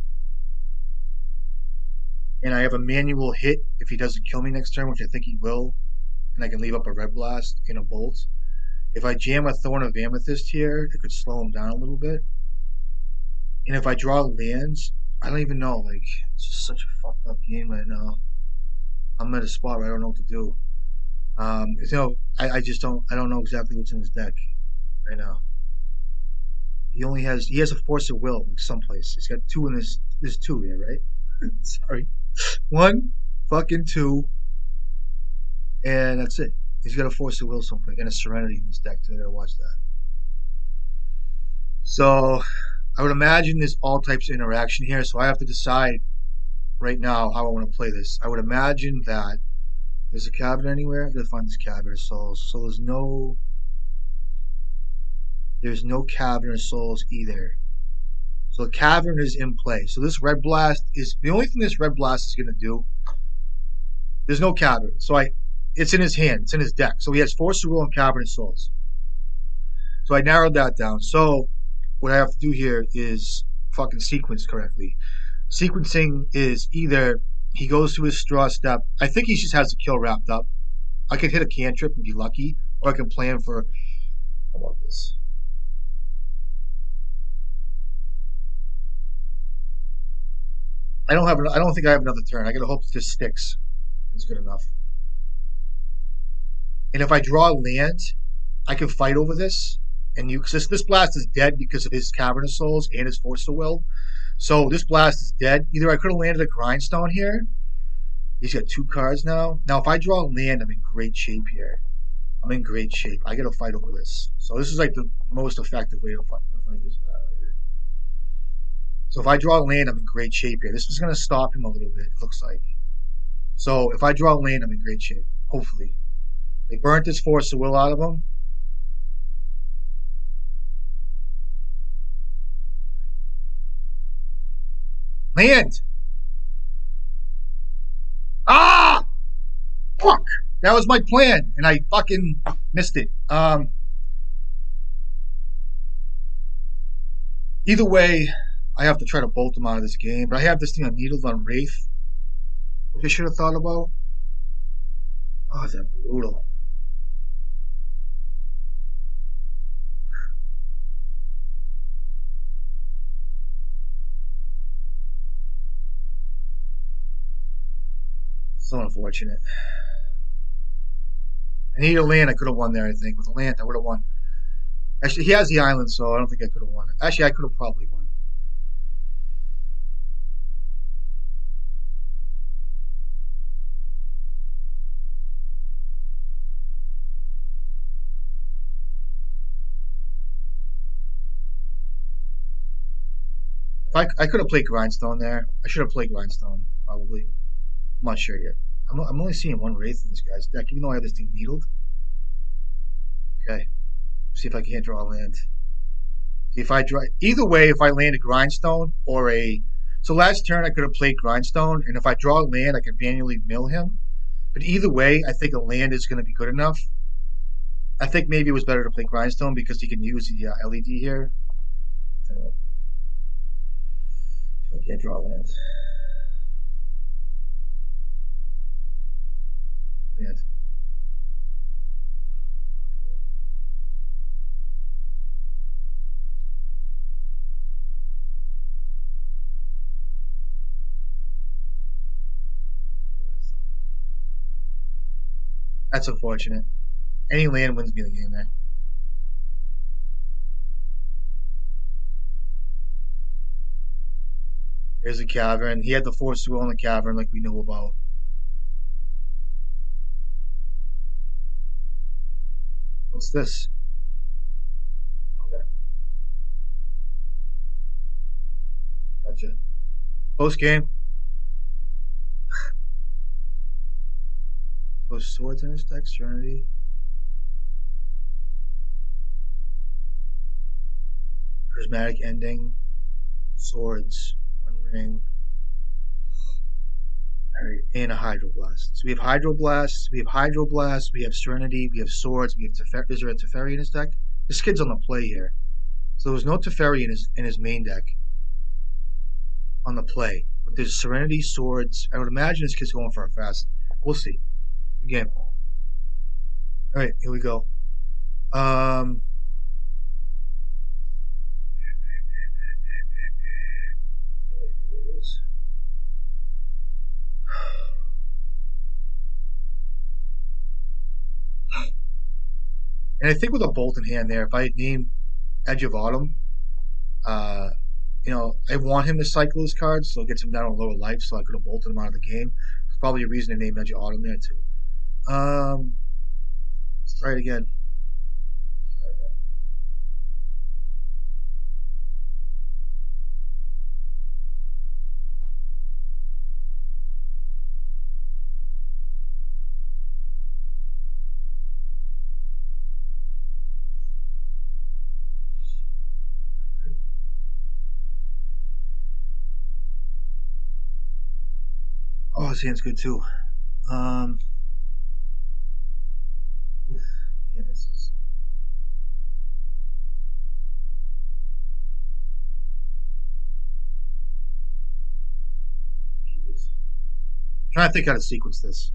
and I have a manual hit if he doesn't kill me next turn, which I think he will, and I can leave up a Red Blast and a Bolt. If I jam a Thorn of Amethyst here, it could slow him down a little bit. And if I draw lands, I don't even know. Like, it's just such a fucked up game right now. I'm at a spot where I don't know what to do. I just don't. I don't know exactly what's in his deck right now. He has a Force of Will like someplace. He's got 2 in this. There's 2 here, right? Sorry, 1, fucking 2, and that's it. He's got a Force of Will someplace and a Serenity in his deck too. I gotta watch that. So I would imagine there's all types of interaction here. So I have to decide right now how I want to play this. I would imagine that there's a Cavern anywhere. I gotta find this Cavern of Souls. So there's no Cavern of Souls either. So the Cavern is in play. So this Red Blast is the only thing this Red Blast is going to do. There's no Cavern. So it's in his hand. It's in his deck. So he has Force of Will and Cavern of Souls. So I narrowed that down. So what I have to do here is fucking sequence correctly. Sequencing is either he goes to his straw step. I think he just has the kill wrapped up. I can hit a cantrip and be lucky, or I can plan for. How about this? I don't think I have another turn. I gotta hope this sticks. It's good enough. And if I draw land, I can fight over this. And you, because this blast is dead because of his Cavernous Souls and his Force of Will. So this blast is dead. Either I could have landed a Grindstone here. He's got 2 cards now. Now, if I draw land, I'm in great shape here. I'm in great shape. I got to fight over this. So this is like the most effective way to fight this battle here. So if I draw land, I'm in great shape here. This is going to stop him a little bit, it looks like. So if I draw land, I'm in great shape. Hopefully. They burnt this Force of Will out of him. Land! Ah! Fuck! That was my plan, and I fucking missed it. Either way, I have to try to bolt him out of this game. But I have this thing on Needles on Wraith, which I should have thought about. Oh, is that brutal? So unfortunate. I need a land. I could have won there, I think. With a land, I would have won. Actually, he has the island, so I don't think I could have won. Actually, I could have probably won. I could have played Grindstone there. I should have played Grindstone, probably. I'm not sure yet. I'm only seeing one Wraith in this guy's deck, even though I have this thing needled. Okay. See if I can't draw a land. If I draw either way, if I land a Grindstone or a so last turn I could have played Grindstone, and if I draw a land, I could manually mill him. But either way, I think a land is going to be good enough. I think maybe it was better to play Grindstone because he can use the LED here. I can't draw lands. Land. That's unfortunate. Any land wins me the game there. There's a cavern. He had the Force to Will in the cavern, like we know about. What's this? Okay, gotcha. Close game. So swords in his deck, Serenity. Prismatic Ending. Swords. One ring. Alright, and a Hydroblast. So we have Hydroblast, we have Hydroblast, we have Serenity, we have Swords, we have Teferi. Is there a Teferi in his deck? This kid's on the play here. So there was no Teferi in his main deck on the play. But there's Serenity, Swords. I would imagine this kid's going for a fast. We'll see. Again. Alright, here we go. And I think with a bolt in hand there, if I had named Edge of Autumn, uh, I want him to cycle his cards, so it gets him down to lower life, so I could have bolted him out of the game. It's probably a reason to name Edge of Autumn there too. Let's try it again. Oh, his hand's good too. Um, yeah, this is. I'm trying to think how to sequence this.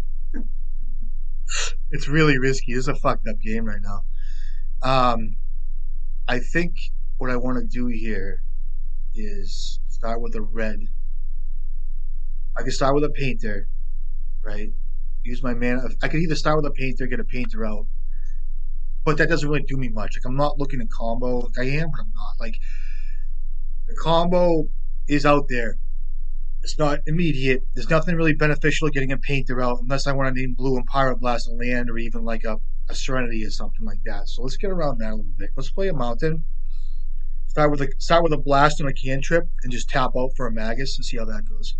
It's really risky. This is a fucked up game right now. Um, I think what I want to do here is start with a red I can start with a painter, right? Use my mana. I could either start with a painter, get a painter out, but that doesn't really do me much. Like I'm not looking to combo. Like I am, but I'm not. Like the combo is out there. It's not immediate. There's nothing really beneficial getting a painter out unless I want to name blue and pyroblast a land or even like a serenity or something like that. So let's get around that a little bit. Let's play a mountain. Start with a blast on a cantrip and just tap out for a magus and see how that goes.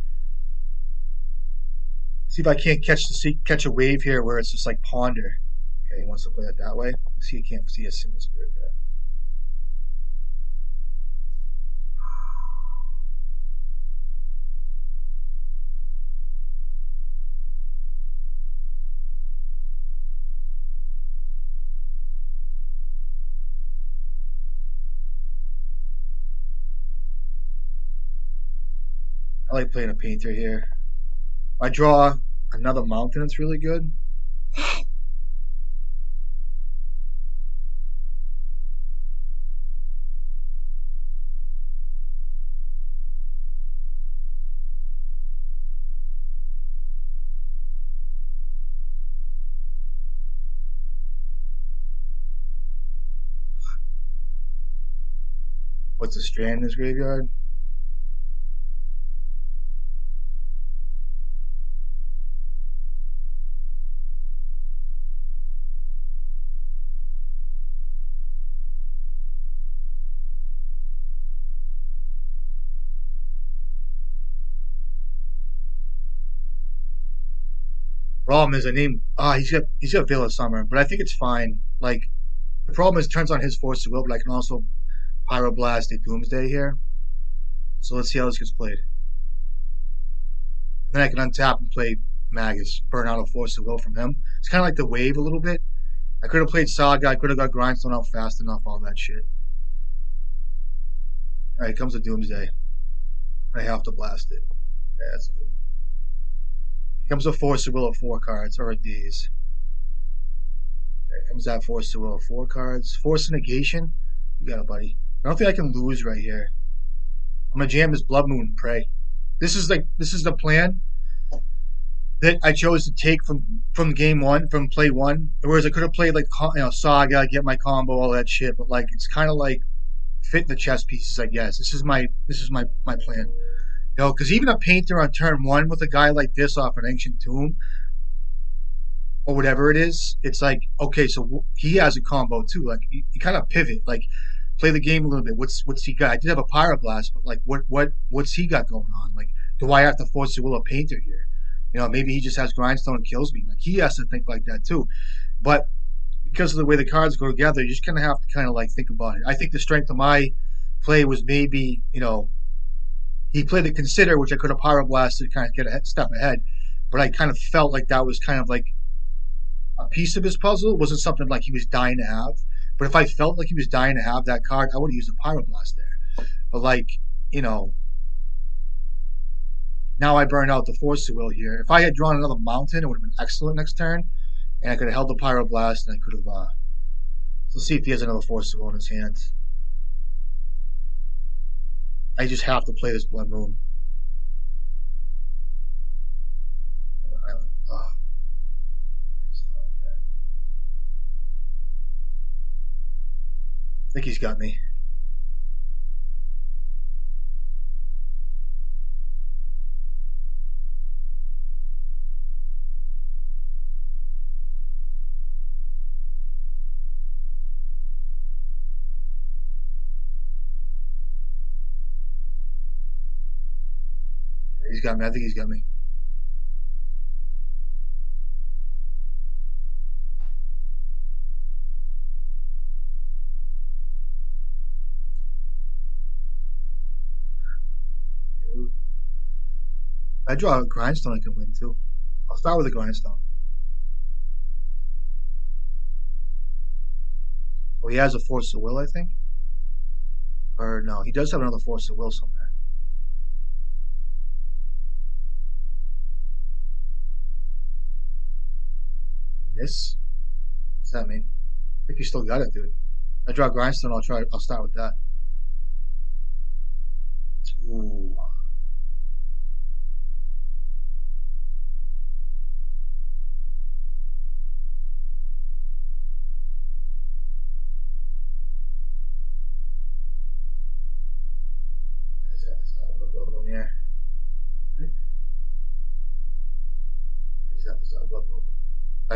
See if I can't catch a wave here where it's just like ponder. Okay, he wants to play it that way. Let's see, he can't see a Simon Spirit there. I like playing a painter here. If I draw another mountain, it's really good. What's a strand in his graveyard? Problem is, I named he's got Veil of Summer, but I think it's fine. Like the problem is, it turns on his Force of Will, but I can also Pyroblast a Doomsday here. So let's see how this gets played. And then I can untap and play Magus, burn out a Force of Will from him. It's kind of like the wave a little bit. I could have played Saga. I could have got Grindstone out fast enough, all that shit. All right, comes a Doomsday. I have to blast it. Yeah, that's good. Comes a Force of Will of 4 cards, or a Daze. Okay, comes that Force of Will of 4 cards. Force of Negation. You got it, buddy. I don't think I can lose right here. I'm gonna jam this Blood Moon and pray. This is the plan that I chose to take from game one, from play one. Whereas I could have played like Saga, get my combo, all that shit. But like it's kind of like fit the chess pieces, I guess. This is my plan. Because even a painter on turn one with a guy like this off an ancient tomb or whatever it is, it's like okay, so he has a combo too. Like you kind of pivot, like play the game a little bit. What's he got? I did have a pyroblast, but like what's he got going on? Like do I have to force the will of painter here? Maybe he just has grindstone and kills me. Like he has to think like that too. But because of the way the cards go together, you just kind of have to kind of like think about it. I think the strength of my play was maybe he played the consider, which I could have pyroblasted to kind of get a step ahead, but I kind of felt like that was kind of like a piece of his puzzle. It wasn't something like he was dying to have. But if I felt like he was dying to have that card, I would have used a pyroblast there. But like you know, now I burn out the Force of Will here. If I had drawn another mountain, it would have been excellent next turn, and I could have held the pyroblast, and I could have. Let's see if he has another Force of Will in his hand. I just have to play this Blood Moon. Oh, I think he's got me. He's got me. I think he's got me. If I draw a grindstone, I can win too. I'll start with a grindstone. Oh, he has a Force of Will, I think. Or no, he does have another Force of Will somewhere. This? What's that mean? I think you still got it, dude. I draw grindstone. I'll start with that. Ooh.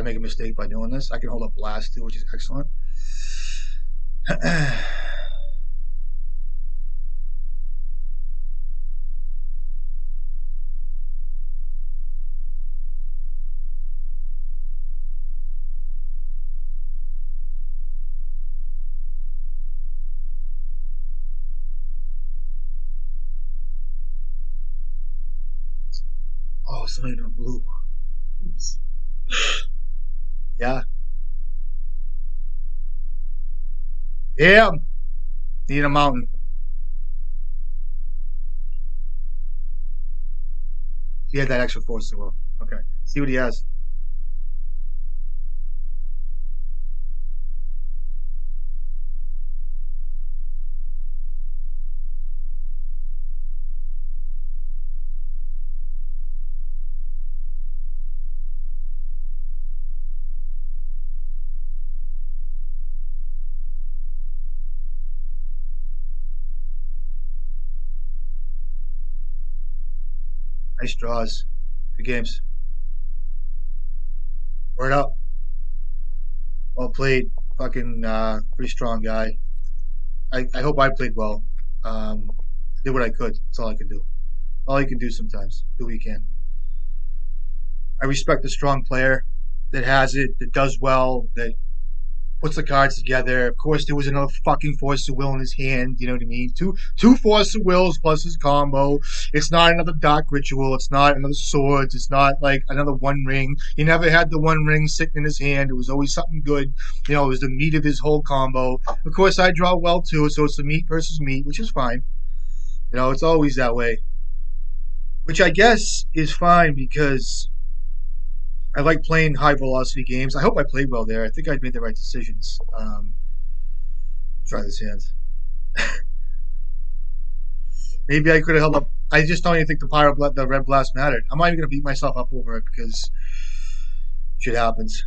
make a mistake by doing this. I can hold up blast too, which is excellent. Oh, somebody in blue. Oops. Yeah. Yeah. Need a mountain. He had that extra force as well. Okay. See what he has. Nice draws. Good games. Word up. Well played. Fucking pretty strong guy. I hope I played well. I did what I could. That's all I could do. All you can do sometimes. Do what you can. I respect a strong player that has it, that does well, that puts the cards together. Of course, there was another fucking force of will in his hand. You know what I mean? Two force of wills plus his combo. It's not another dark ritual. It's not another swords. It's not like another one ring. He never had the one ring sitting in his hand. It was always something good. You know, it was the meat of his whole combo. Of course, I draw well too, so it's the meat versus meat, which is fine. You know, it's always that way. Which I guess is fine because I like playing high velocity games. I hope I played well there. I think I made the right decisions. Try this hand. Maybe I could have held up. I just don't even think the red blast mattered. I'm not even gonna beat myself up over it because shit happens.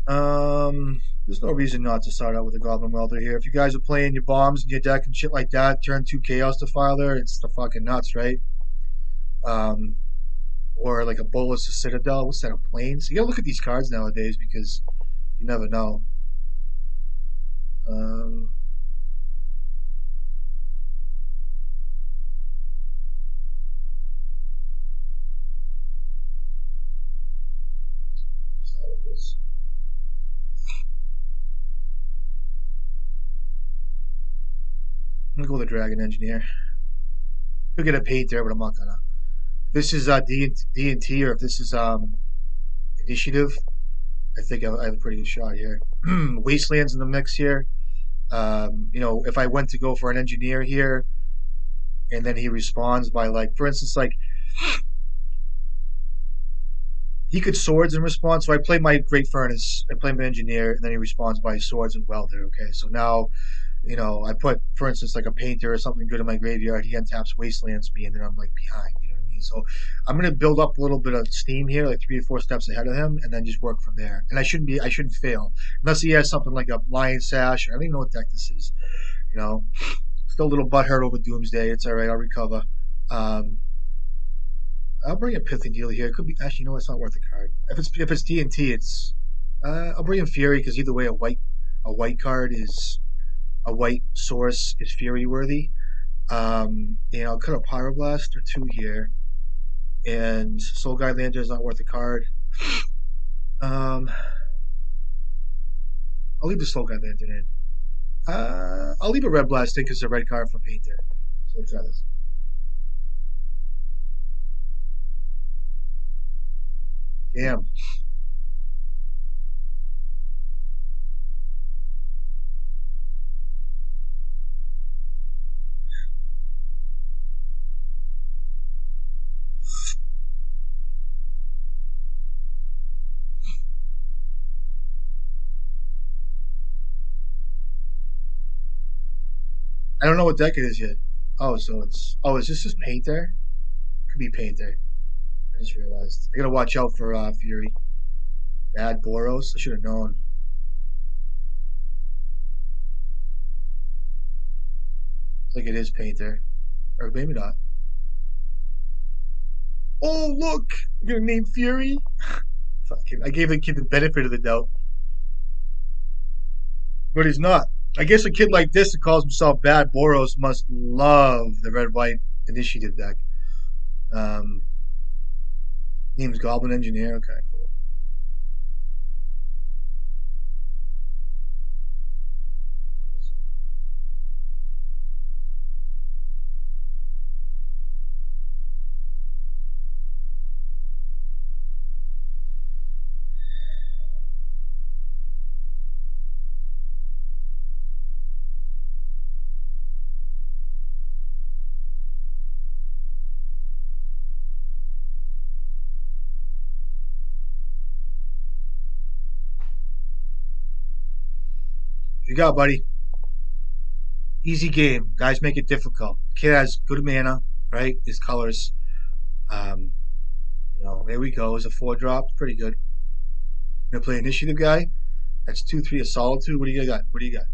There's no reason not to start out with a Goblin Welder here. If you guys are playing your bombs and your deck and shit like that, turn 2 Chaos Defiler. It's the fucking nuts, right? Um, or like a Bolus of Citadel. What's that? A Plains? You gotta look at these cards nowadays because you never know. Um, start with this. I'm gonna go with the Dragon Engineer. Could get a paint there, but I'm not gonna. If this is D and T, or if this is initiative, I think I have a pretty good shot here. Wastelands in the mix here. You know, if I went to go for an engineer here, and then he responds by like, for instance, like he could swords in response. So I play my Great Furnace, I play my engineer, and then he responds by swords and welder. Okay, so now you know, I put, for instance, like a painter or something good in my graveyard. He untaps Wastelands me, and then I'm like behind. You know what I mean? So I'm gonna build up a little bit of steam here, like 3 or 4 steps ahead of him, and then just work from there. And I shouldn't fail unless he has something like a Lion Sash. Or I don't even know what deck this is. You know, still a little butthurt over Doomsday. It's all right. I'll recover. Um, I'll bring a Pith and Deal here. It could be actually, no, it's not worth a card. If it's TNT, it's I'll bring in Fury because either way, a white card is a white source is Fury worthy. And I'll cut a Pyroblast or two here. And Soul Guide Lander is not worth a card. Um, I'll leave the Soul Guide Lantern in. I'll leave a Red Blast in because it's a red card for Painter. So let's try this. Damn. I don't know what deck it is yet. Oh, so it's. Oh, is this just Painter? Could be Painter. I just realized. I gotta watch out for Fury. Bad Boros. I should have known. I think it is Painter. Or maybe not. Oh, look! I'm gonna name Fury. Fucking, I gave the kid the benefit of the doubt, but he's not. I guess a kid like this that calls himself Bad Boros must love the red white initiative deck. Um, name's Goblin Engineer. Okay, cool. You got, buddy. Easy game. Guys make it difficult. Kid has good mana, right? His colors. Um, there we go. Is a 4 drop. Pretty good. Gonna play initiative guy. That's 2/3 of solitude. What do you got? What do you got?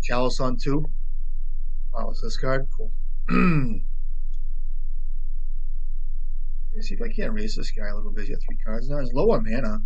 Chalice on 2. Oh, what's this card? Cool. Let's see if I can't raise this guy a little bit. He's got 3 cards now. He's low on mana.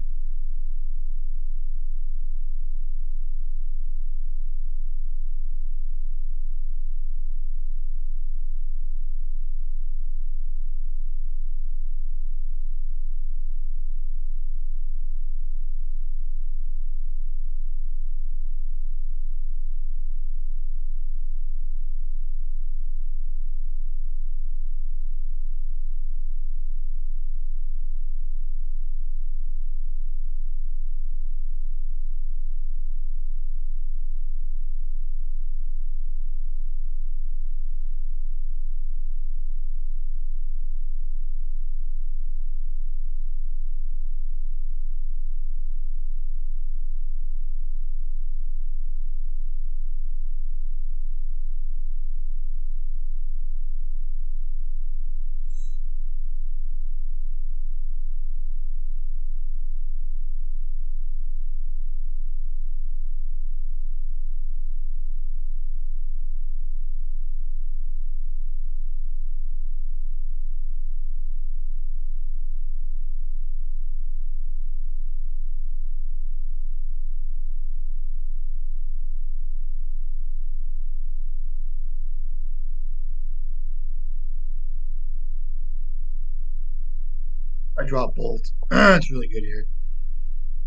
I draw Bolt. It's really good here.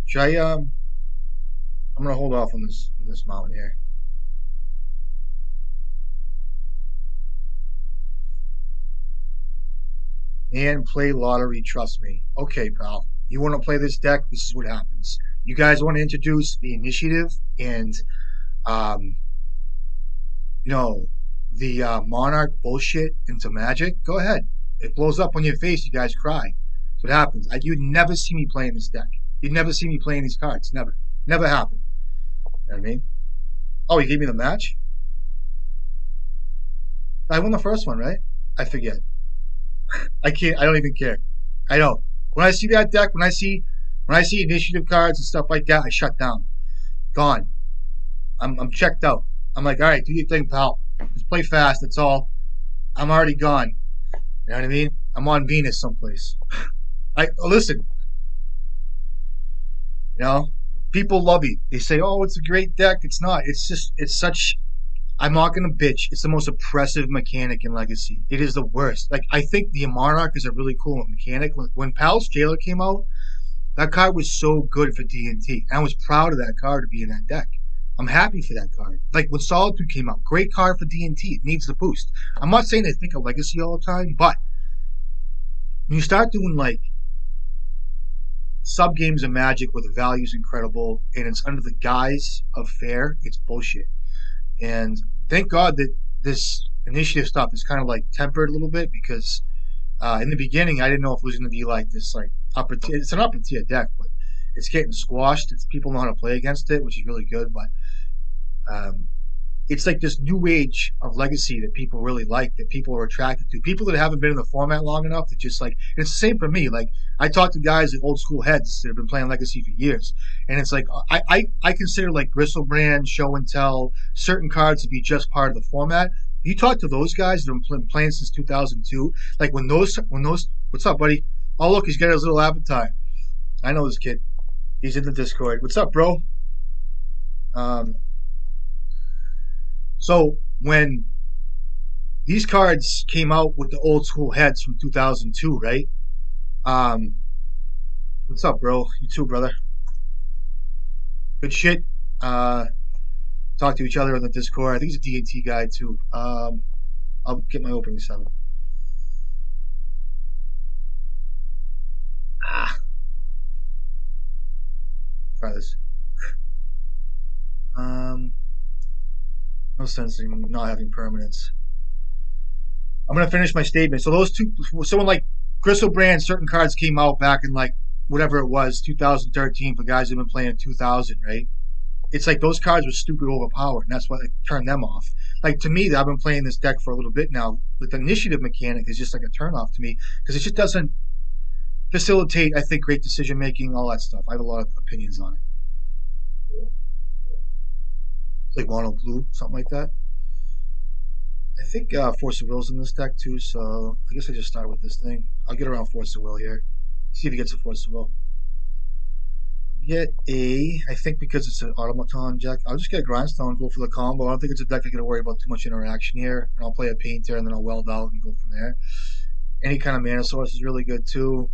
Should I? I'm gonna hold off on this mountain here. And play lottery. Trust me. Okay, pal. You want to play this deck? This is what happens. You guys want to introduce the initiative and um, you know, the Monarch bullshit into Magic, go ahead. It blows up on your face. You guys cry. That's what happens. You'd never see me playing this deck. You'd never see me playing these cards. Never. Never happened. You know what I mean? Oh, you gave me the match? I won the first one, right? I forget. I can't. I don't even care. I don't. When I see that deck, when I see initiative cards and stuff like that, I shut down. Gone. I'm checked out. I'm like, all right, do your thing, pal. Just play fast. That's all. I'm already gone. You know what I mean? I'm on Venus someplace. Listen. You know, people love it. They say, "Oh, it's a great deck." It's not. It's just. It's such. I'm not gonna bitch. It's the most oppressive mechanic in Legacy. It is the worst. Like I think the Monarch is a really cool mechanic. When Pal's Jailer came out, that card was so good for D&T. And I was proud of that card to be in that deck. I'm happy for that card. Like when Solitude came out, great card for D&T. It needs the boost. I'm not saying I think of Legacy all the time, but when you start doing like sub games of Magic where the value is incredible and it's under the guise of fair, it's bullshit. And thank God that this initiative stuff is kind of like tempered a little bit because in the beginning I didn't know if it was going to be like this like upper tier. It's an upper tier deck, but it's getting squashed. People know how to play against it, which is really good. But um, it's like this new age of Legacy that people really like, that people are attracted to. People that haven't been in the format long enough that just like it's the same for me. Like I talk to guys at old school heads that have been playing Legacy for years, and it's like I consider like Bristlebrand, Show and Tell, certain cards to be just part of the format. You talk to those guys that have been playing since 2002. Like when those What's up, buddy? Oh, look, he's got his little avatar. I know this kid. He's in the Discord. What's up, bro? Um, so when these cards came out with the old school heads from 2002, right? Um, what's up, bro? You too, brother. Good shit. Uh, talk to each other on the Discord. I think he's a D&T guy too. I'll get my opening summon. Ah, try this. Um, no sense in not having permanence. I'm gonna finish my statement. So those two, someone like Crystal Brand, certain cards came out back in like whatever it was, 2013 for guys who've been playing in 2000, right? It's like those cards were stupid overpowered, and that's why I turned them off. Like to me, I've been playing this deck for a little bit now. The initiative mechanic is just like a turn off to me because it just doesn't facilitate, I think, great decision making, all that stuff. I have a lot of opinions on it. It's like mono blue, something like that. I think Force of Will's in this deck too, so I guess I just start with this thing. I'll get around Force of Will here. See if he gets a Force of Will. Get a, I think because it's an automaton deck, I'll just get a Grindstone, go for the combo. I don't think it's a deck I got to worry about too much interaction here. And I'll play a Painter and then I'll weld out and go from there. Any kind of mana source is really good too.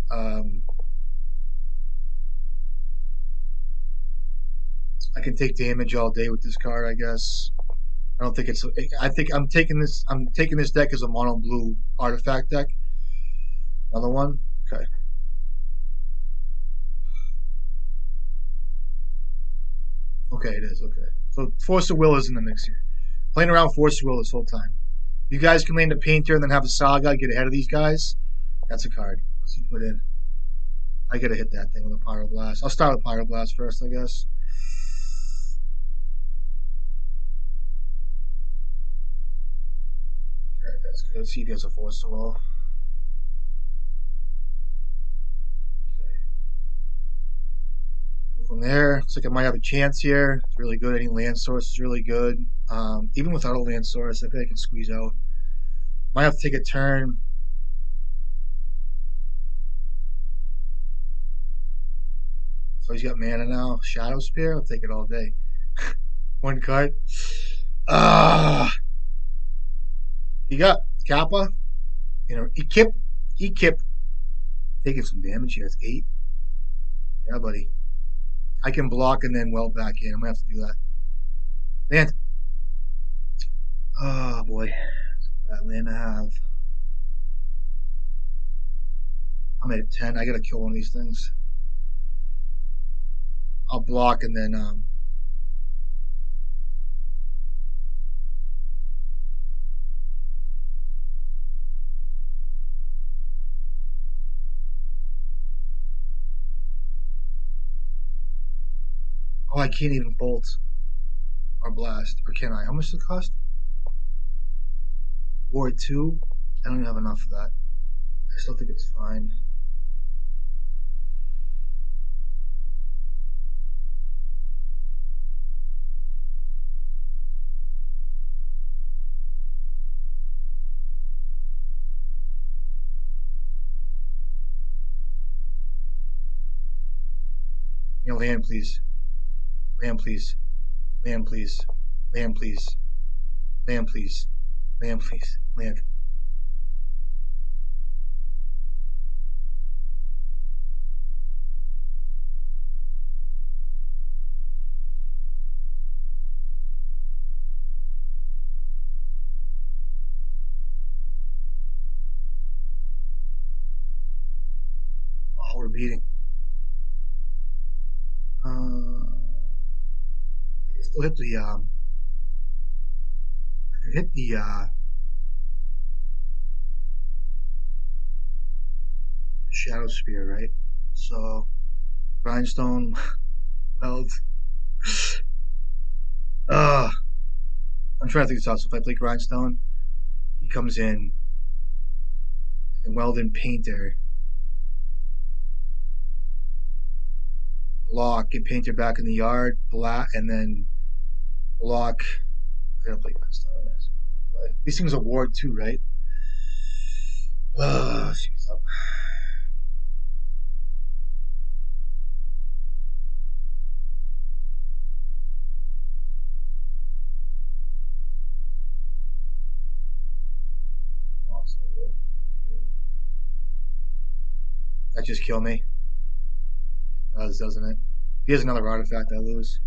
I can take damage all day with this card, I guess. I don't think it's. I think I'm taking this. I'm taking this deck as a mono blue artifact deck. Another one. Okay. Okay, it is. Okay. So Force of Will is in the mix here. Playing around Force of Will this whole time. You guys can land a Painter and then have a Saga, get ahead of these guys. That's a card. What's he put in? I gotta hit that thing with a Pyroblast. I'll start with Pyroblast first, I guess. Alright, that's good. Let's see if he has a Force of Will. From there, looks like I might have a chance here. It's really good. Any land source is really good. Even without a land source, I think I can squeeze out. Might have to take a turn. So he's got mana now. Shadow Spear, I'll take it all day. One card. Ah, you got Kappa. You know, Ekip, taking some damage here. It's 8. Yeah, buddy. I can block and then weld back in. I'm gonna have to do that. Man. Oh boy. That's a bad land to have. I'm at 10. I gotta kill one of these things. I'll block and then oh, I can't even bolt or blast. Or can I? How much does it cost? Ward 2? I don't even have enough for that. I still think it's fine. You know, land please. Land please. Land please. Land please. Land please. Land please. Land. Oh, we're beating. I can still hit the I can hit the Shadow Spear, right? So Grindstone, Weld. Uh I'm trying to think this out. So if I play Grindstone, he comes in. I can weld in Painter. Block, get Painter back in the yard, black, and then block. I gotta play Grindstone. These things are ward too, right? She's up. That just kill me. It does, doesn't it? If he has another artifact, I lose.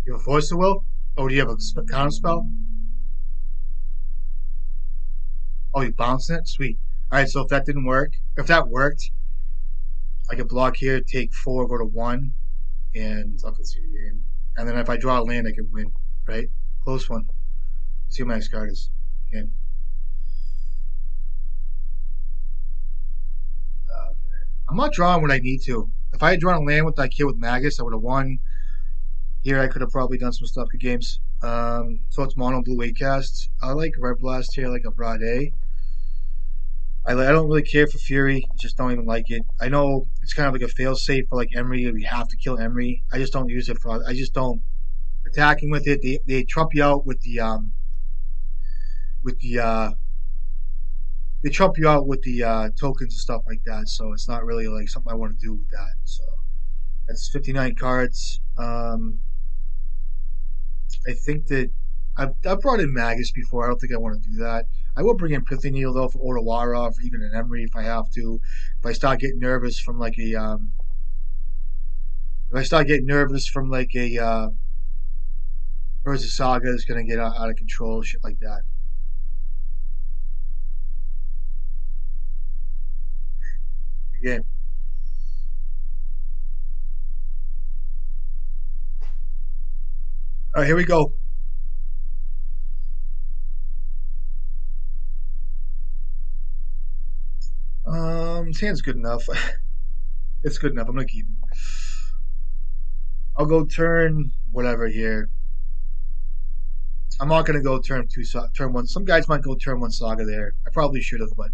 You have a force of will? Oh, do you have a counter spell? Oh, you bouncing it? Sweet. Alright, so if that didn't work, if that worked, I could block here, take 4, go to 1, and I'll concede the game. And then if I draw a land, I can win, right? Close one. Let's see what my next card is. Again. I'm not drawing what I need to. If I had drawn a land with that kid with Magus, I would have won. Here, I could have probably done some stuff. Good games. So it's mono blue 8 cast. I like Red Blast here, like a Broad A. I don't really care for Fury. Just don't even like it. I know it's kind of like a fail safe for like Emery. We have to kill Emery. I just don't use it for. I just don't attacking with it. They trump you out with the they trump you out with the tokens and stuff like that. So it's not really like something I want to do with that. So that's 59 cards. I think that I've brought in Magus before. I don't think I want to do that. I will bring in Pithy Needle though for Otawara, for even an Emery if I have to. If I start getting nervous from like a if I start getting nervous from like a Urza Saga is gonna get out of control, shit like that. Again, all right, here we go. His hand's good enough. It's good enough. I'm gonna keep it. I'll go turn whatever here. I'm not gonna go turn two, turn one. Some guys might go turn one Saga there. I probably should have, but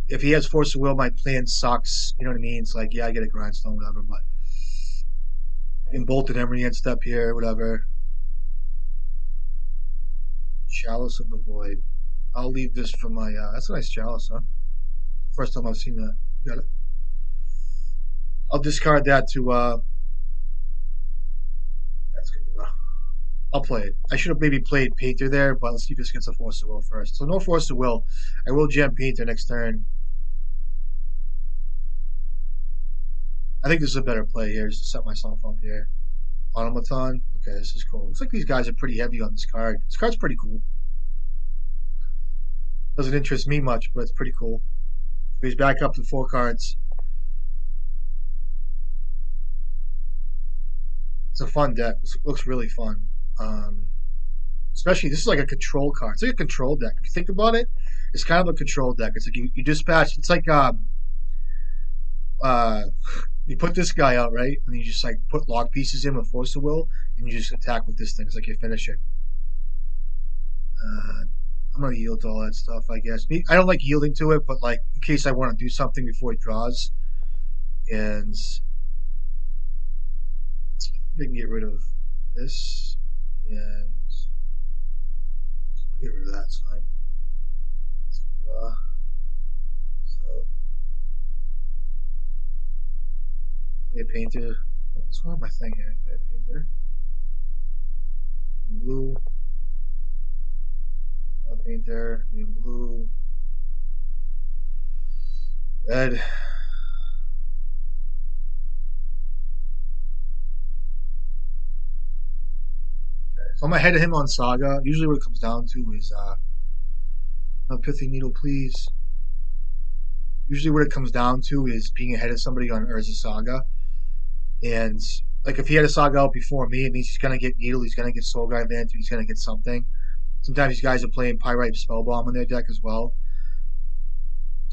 if he has Force of Will, my plan sucks. You know what I mean? It's like, yeah, I get a grindstone, whatever, but in Bolton Emery and step here, whatever. Chalice of the Void. I'll leave this for my. That's a nice chalice, huh? First time I've seen that. You got it. I'll discard that to. That's good. I'll play it. I should have maybe played Painter there, but let's see if this gets a Force of Will first. So no Force of Will. I will jam Painter next turn. I think this is a better play here, just to set myself up here. Automaton. Okay, this is cool. Looks like these guys are pretty heavy on this card. This card's pretty cool. Doesn't interest me much, but it's pretty cool. So he's back up to 4 cards. It's a fun deck. It looks really fun. Especially, this is like a control card. It's like a control deck. If you think about it, it's kind of a control deck. It's like you dispatch. It's like uh, you put this guy out, right? And you just like put log pieces in with Force of Will, and you just attack with this thing. It's like your finisher. I'm gonna yield to all that stuff, I guess. I don't like yielding to it, but like in case I want to do something before he draws, and I think I can get rid of this, and I'll get rid of that sign. Let's draw. So play a painter. What's wrong with my thing here? Play a painter. In blue. Play a painter. In blue. Red. So I'm ahead of him on Saga. Usually what it comes down to is a Pithy Needle, please. Usually what it comes down to is being ahead of somebody on Urza Saga. And like if he had a Saga out before me, it means he's gonna get Needle, he's gonna get Soul Guide Lantern, he's gonna get something. Sometimes these guys are playing Pyrite Spellbomb in their deck as well.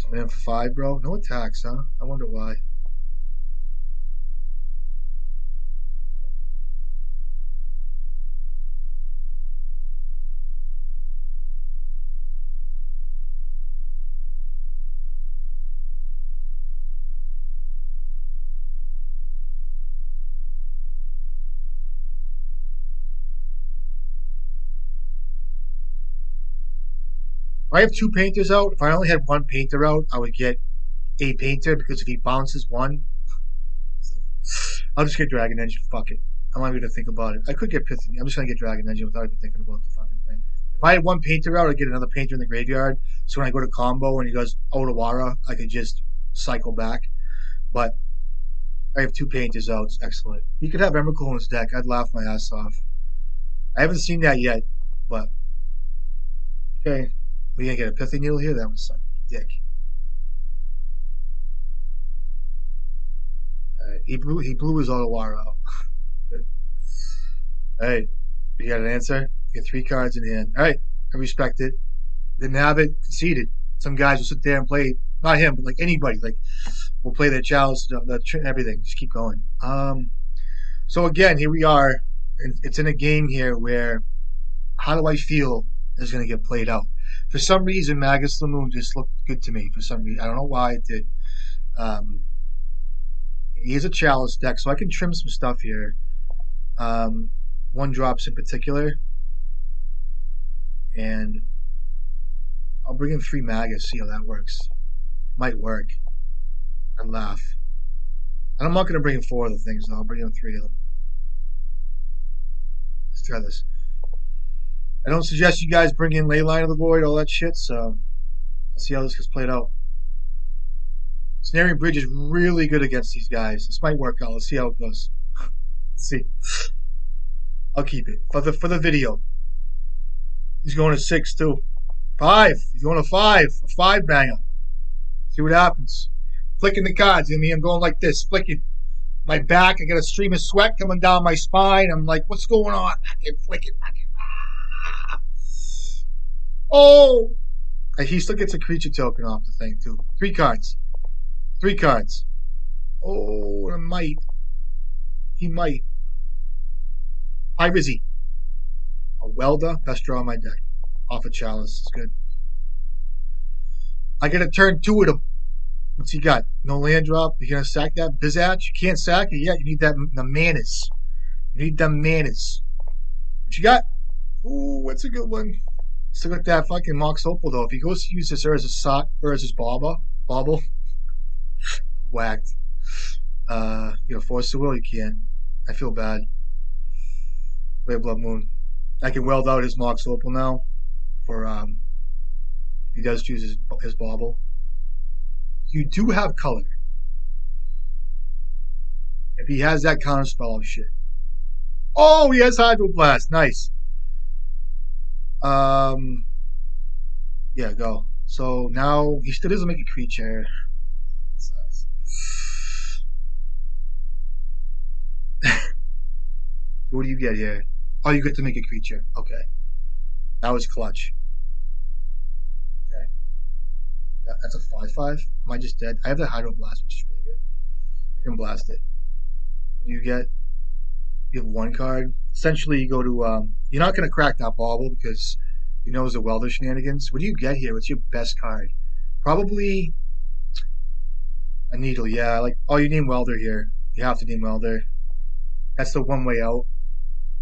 Coming in for 5, bro. No attacks, huh? I wonder why. If I have 2 painters out, if I only had 1 painter out, I would get a painter because if he bounces 1, I'll just get Dragon Engine. Fuck it. I'm not even gonna think about it. I could get Pithing. I'm just gonna get Dragon Engine without even thinking about the fucking thing. If I had 1 painter out, I'd get another painter in the graveyard. So when I go to combo and he goes Otawara, I could just cycle back. But I have 2 painters out. It's excellent. He could have Emrakul in his deck. I'd laugh my ass off. I haven't seen that yet, but okay. We gonna get a Pithing Needle here? That was some dick. He blew his Otawara out. Good. Hey, you got an answer? You get 3 cards in hand. All right, I respect it. Didn't have it, conceded. Some guys will sit there and play, not him, but like anybody, like will play their chalice, everything. Just keep going. So again, here we are. And it's in a game here where how do I feel is going to get played out? For some reason, Magus Lamoon just looked good to me. For some reason, I don't know why it did. Um, he is a chalice deck, so I can trim some stuff here. Um, 1-drops in particular, and I'll bring in 3 Magus. See how that works. It might work. I'd laugh. And I'm not going to bring in 4 of the things, though. I'll bring in 3 of them. Let's try this. I don't suggest you guys bring in Leyline of the Void, all that shit, so let's see how this gets played out. Snaring Bridge is really good against these guys. This might work out. Let's see how it goes. Let's see. I'll keep it. For the video. He's going to 6 too. 5. He's going to 5. A 5 banger. See what happens. Flicking the cards. You know what I mean? I'm going like this. Flicking my back. I got a stream of sweat coming down my spine. I'm like, what's going on? I can flick it. Oh! And he still gets a creature token off the thing too. 3 cards. 3 cards. Oh, I might. He might. Pyrisi. A Welder. Best draw on my deck. Off a Chalice. It's good. I get to turn 2 of them. What's he got? No land drop. You gonna sack that Bizatch? You can't sack it yet. You need that the manas. You need them manas. What you got? Ooh, what's a good one? Still got that fucking Mox Opal though. If he goes to use this Urza's sock, Urza's bauble, whacked. Force the will. You can't. I feel bad. Play a Blood Moon. I can weld out his Mox Opal now for if he does choose his bauble. You do have color. If he has that counter spell, oh shit. Oh, he has Hydroblast. Nice. Yeah, go. So now he still doesn't make a creature. It sucks. So what do you get here? Oh, you get to make a creature. Okay. That was clutch. Okay. Yeah, that's a 5/5. Am I just dead? I have the Hydroblast, which is really good. I can blast it. What do you get? You have 1 card. Essentially, you go to you're not gonna crack that bauble because he knows the welder shenanigans. What do you get here? What's your best card? Probably a needle. Yeah, like you name welder here. You have to name welder. That's the one way out.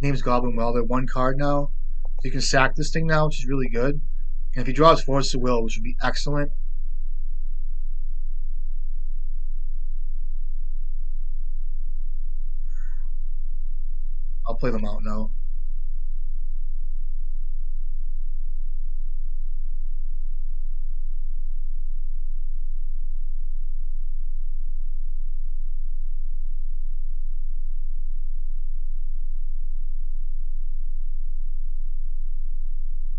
Name's Goblin Welder. 1 card now. So you can sack this thing now, which is really good. And if he draws Force of Will, which would be excellent. I'll play them out now.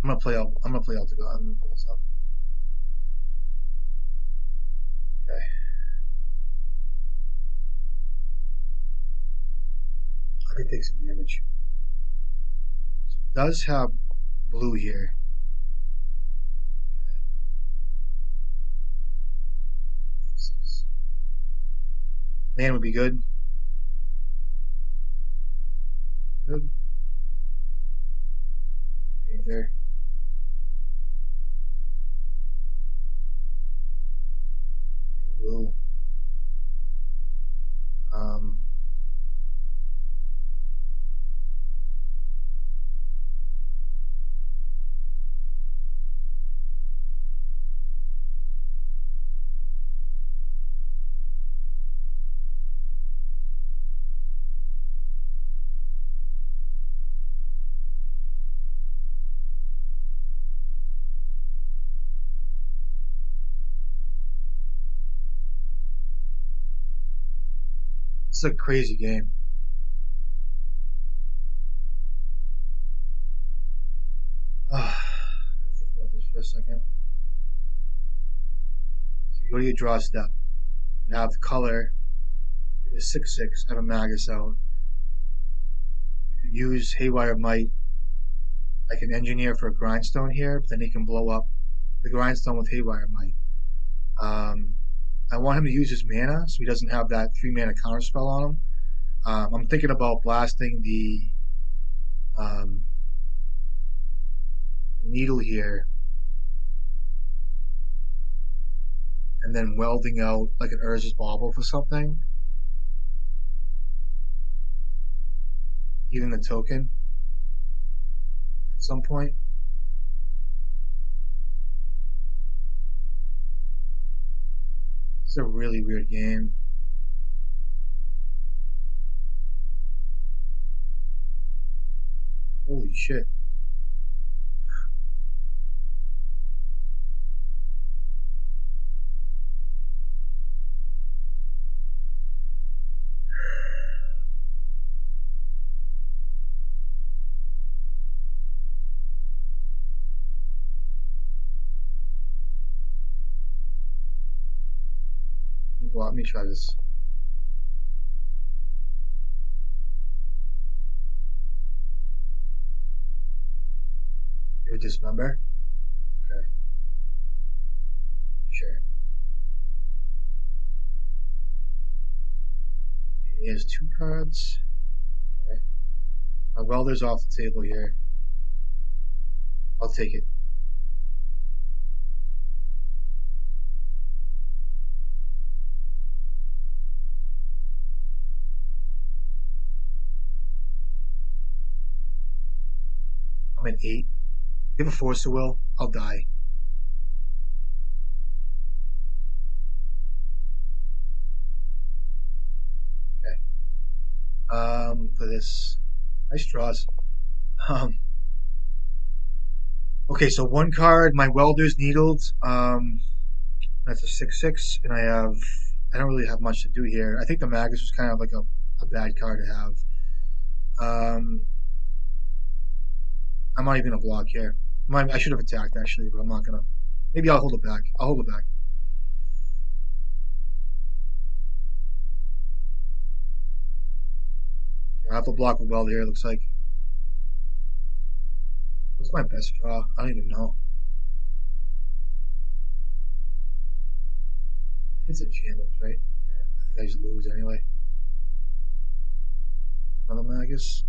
I'm gonna play out. I'm gonna play out the. I'm gonna pull this up. Okay. I can take some damage. So he does have blue here. Man would be good. Good. Painter. Blue. Um, it's a crazy game. Think about this for a second. So you go to your draw step. You have color. You have a 6/6. Have a Magus out. You could use Haywire Might like an engineer for a grindstone here, but then he can blow up the grindstone with Haywire Might. Um, I want him to use his mana so he doesn't have that 3 mana counterspell on him. I'm thinking about blasting um, the needle here and then welding out like an Urza's Bauble for something. Even the token at some point. It's a really weird game. Holy shit. Let me try this. You dismember? Okay, sure. And he has 2 cards. Okay. My welder's off the table here. I'll take it. I'm at 8. If you have a Force of Will, I'll die. Okay. For this. Nice draws. Um, okay, so 1 card, my welder's needled. That's a 6/6, and I don't really have much to do here. I think the Magus was kind of like a bad card to have. Um, I'm not even gonna block here. I should have attacked actually, but I'm not gonna. Maybe I'll hold it back. I'll hold it back. Yeah, I have to block with Weld here. It looks like. What's my best draw? I don't even know. It's a challenge, right? Yeah, I think I just lose anyway. Another Magus.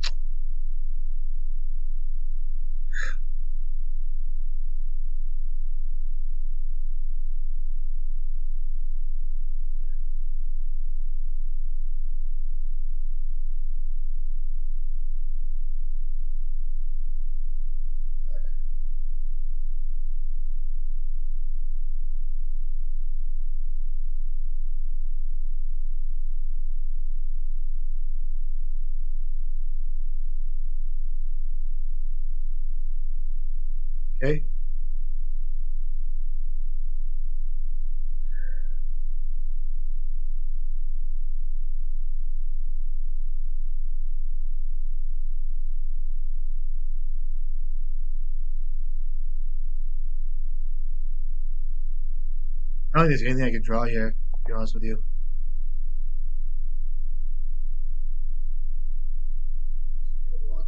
Okay. I don't think there's anything I can draw here. To be honest with you. Get a block.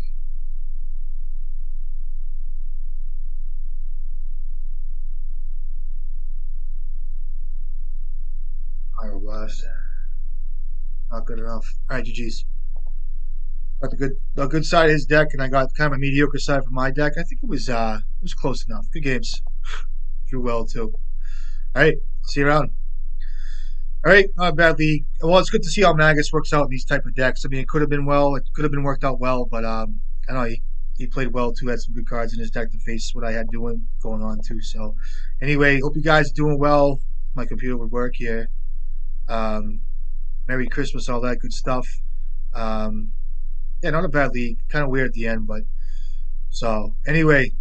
Pyroblast. Not good enough. All right, GG's. Got the good side of his deck, and I got kind of a mediocre side for my deck. I think it was close enough. Good games. Drew well too. All right, see you around. All right, not badly. Well, it's good to see how Magus works out in these type of decks. I mean, it could have been well. It could have been worked out well, but I don't know. He played well too. Had some good cards in his deck to face what I had doing going on too. So, anyway, hope you guys are doing well. My computer would work here. Um, Merry Christmas, all that good stuff. Um, yeah, not a bad league. Kind of weird at the end, but so anyway,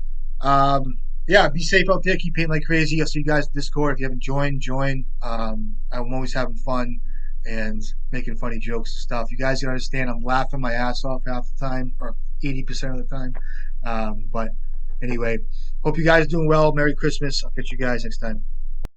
um, yeah, be safe out there. Keep painting like crazy. I'll see you guys in Discord. If you haven't joined, join. I'm always having fun and making funny jokes and stuff. You guys can understand I'm laughing my ass off half the time, or 80% of the time. But anyway, hope you guys are doing well. Merry Christmas. I'll catch you guys next time.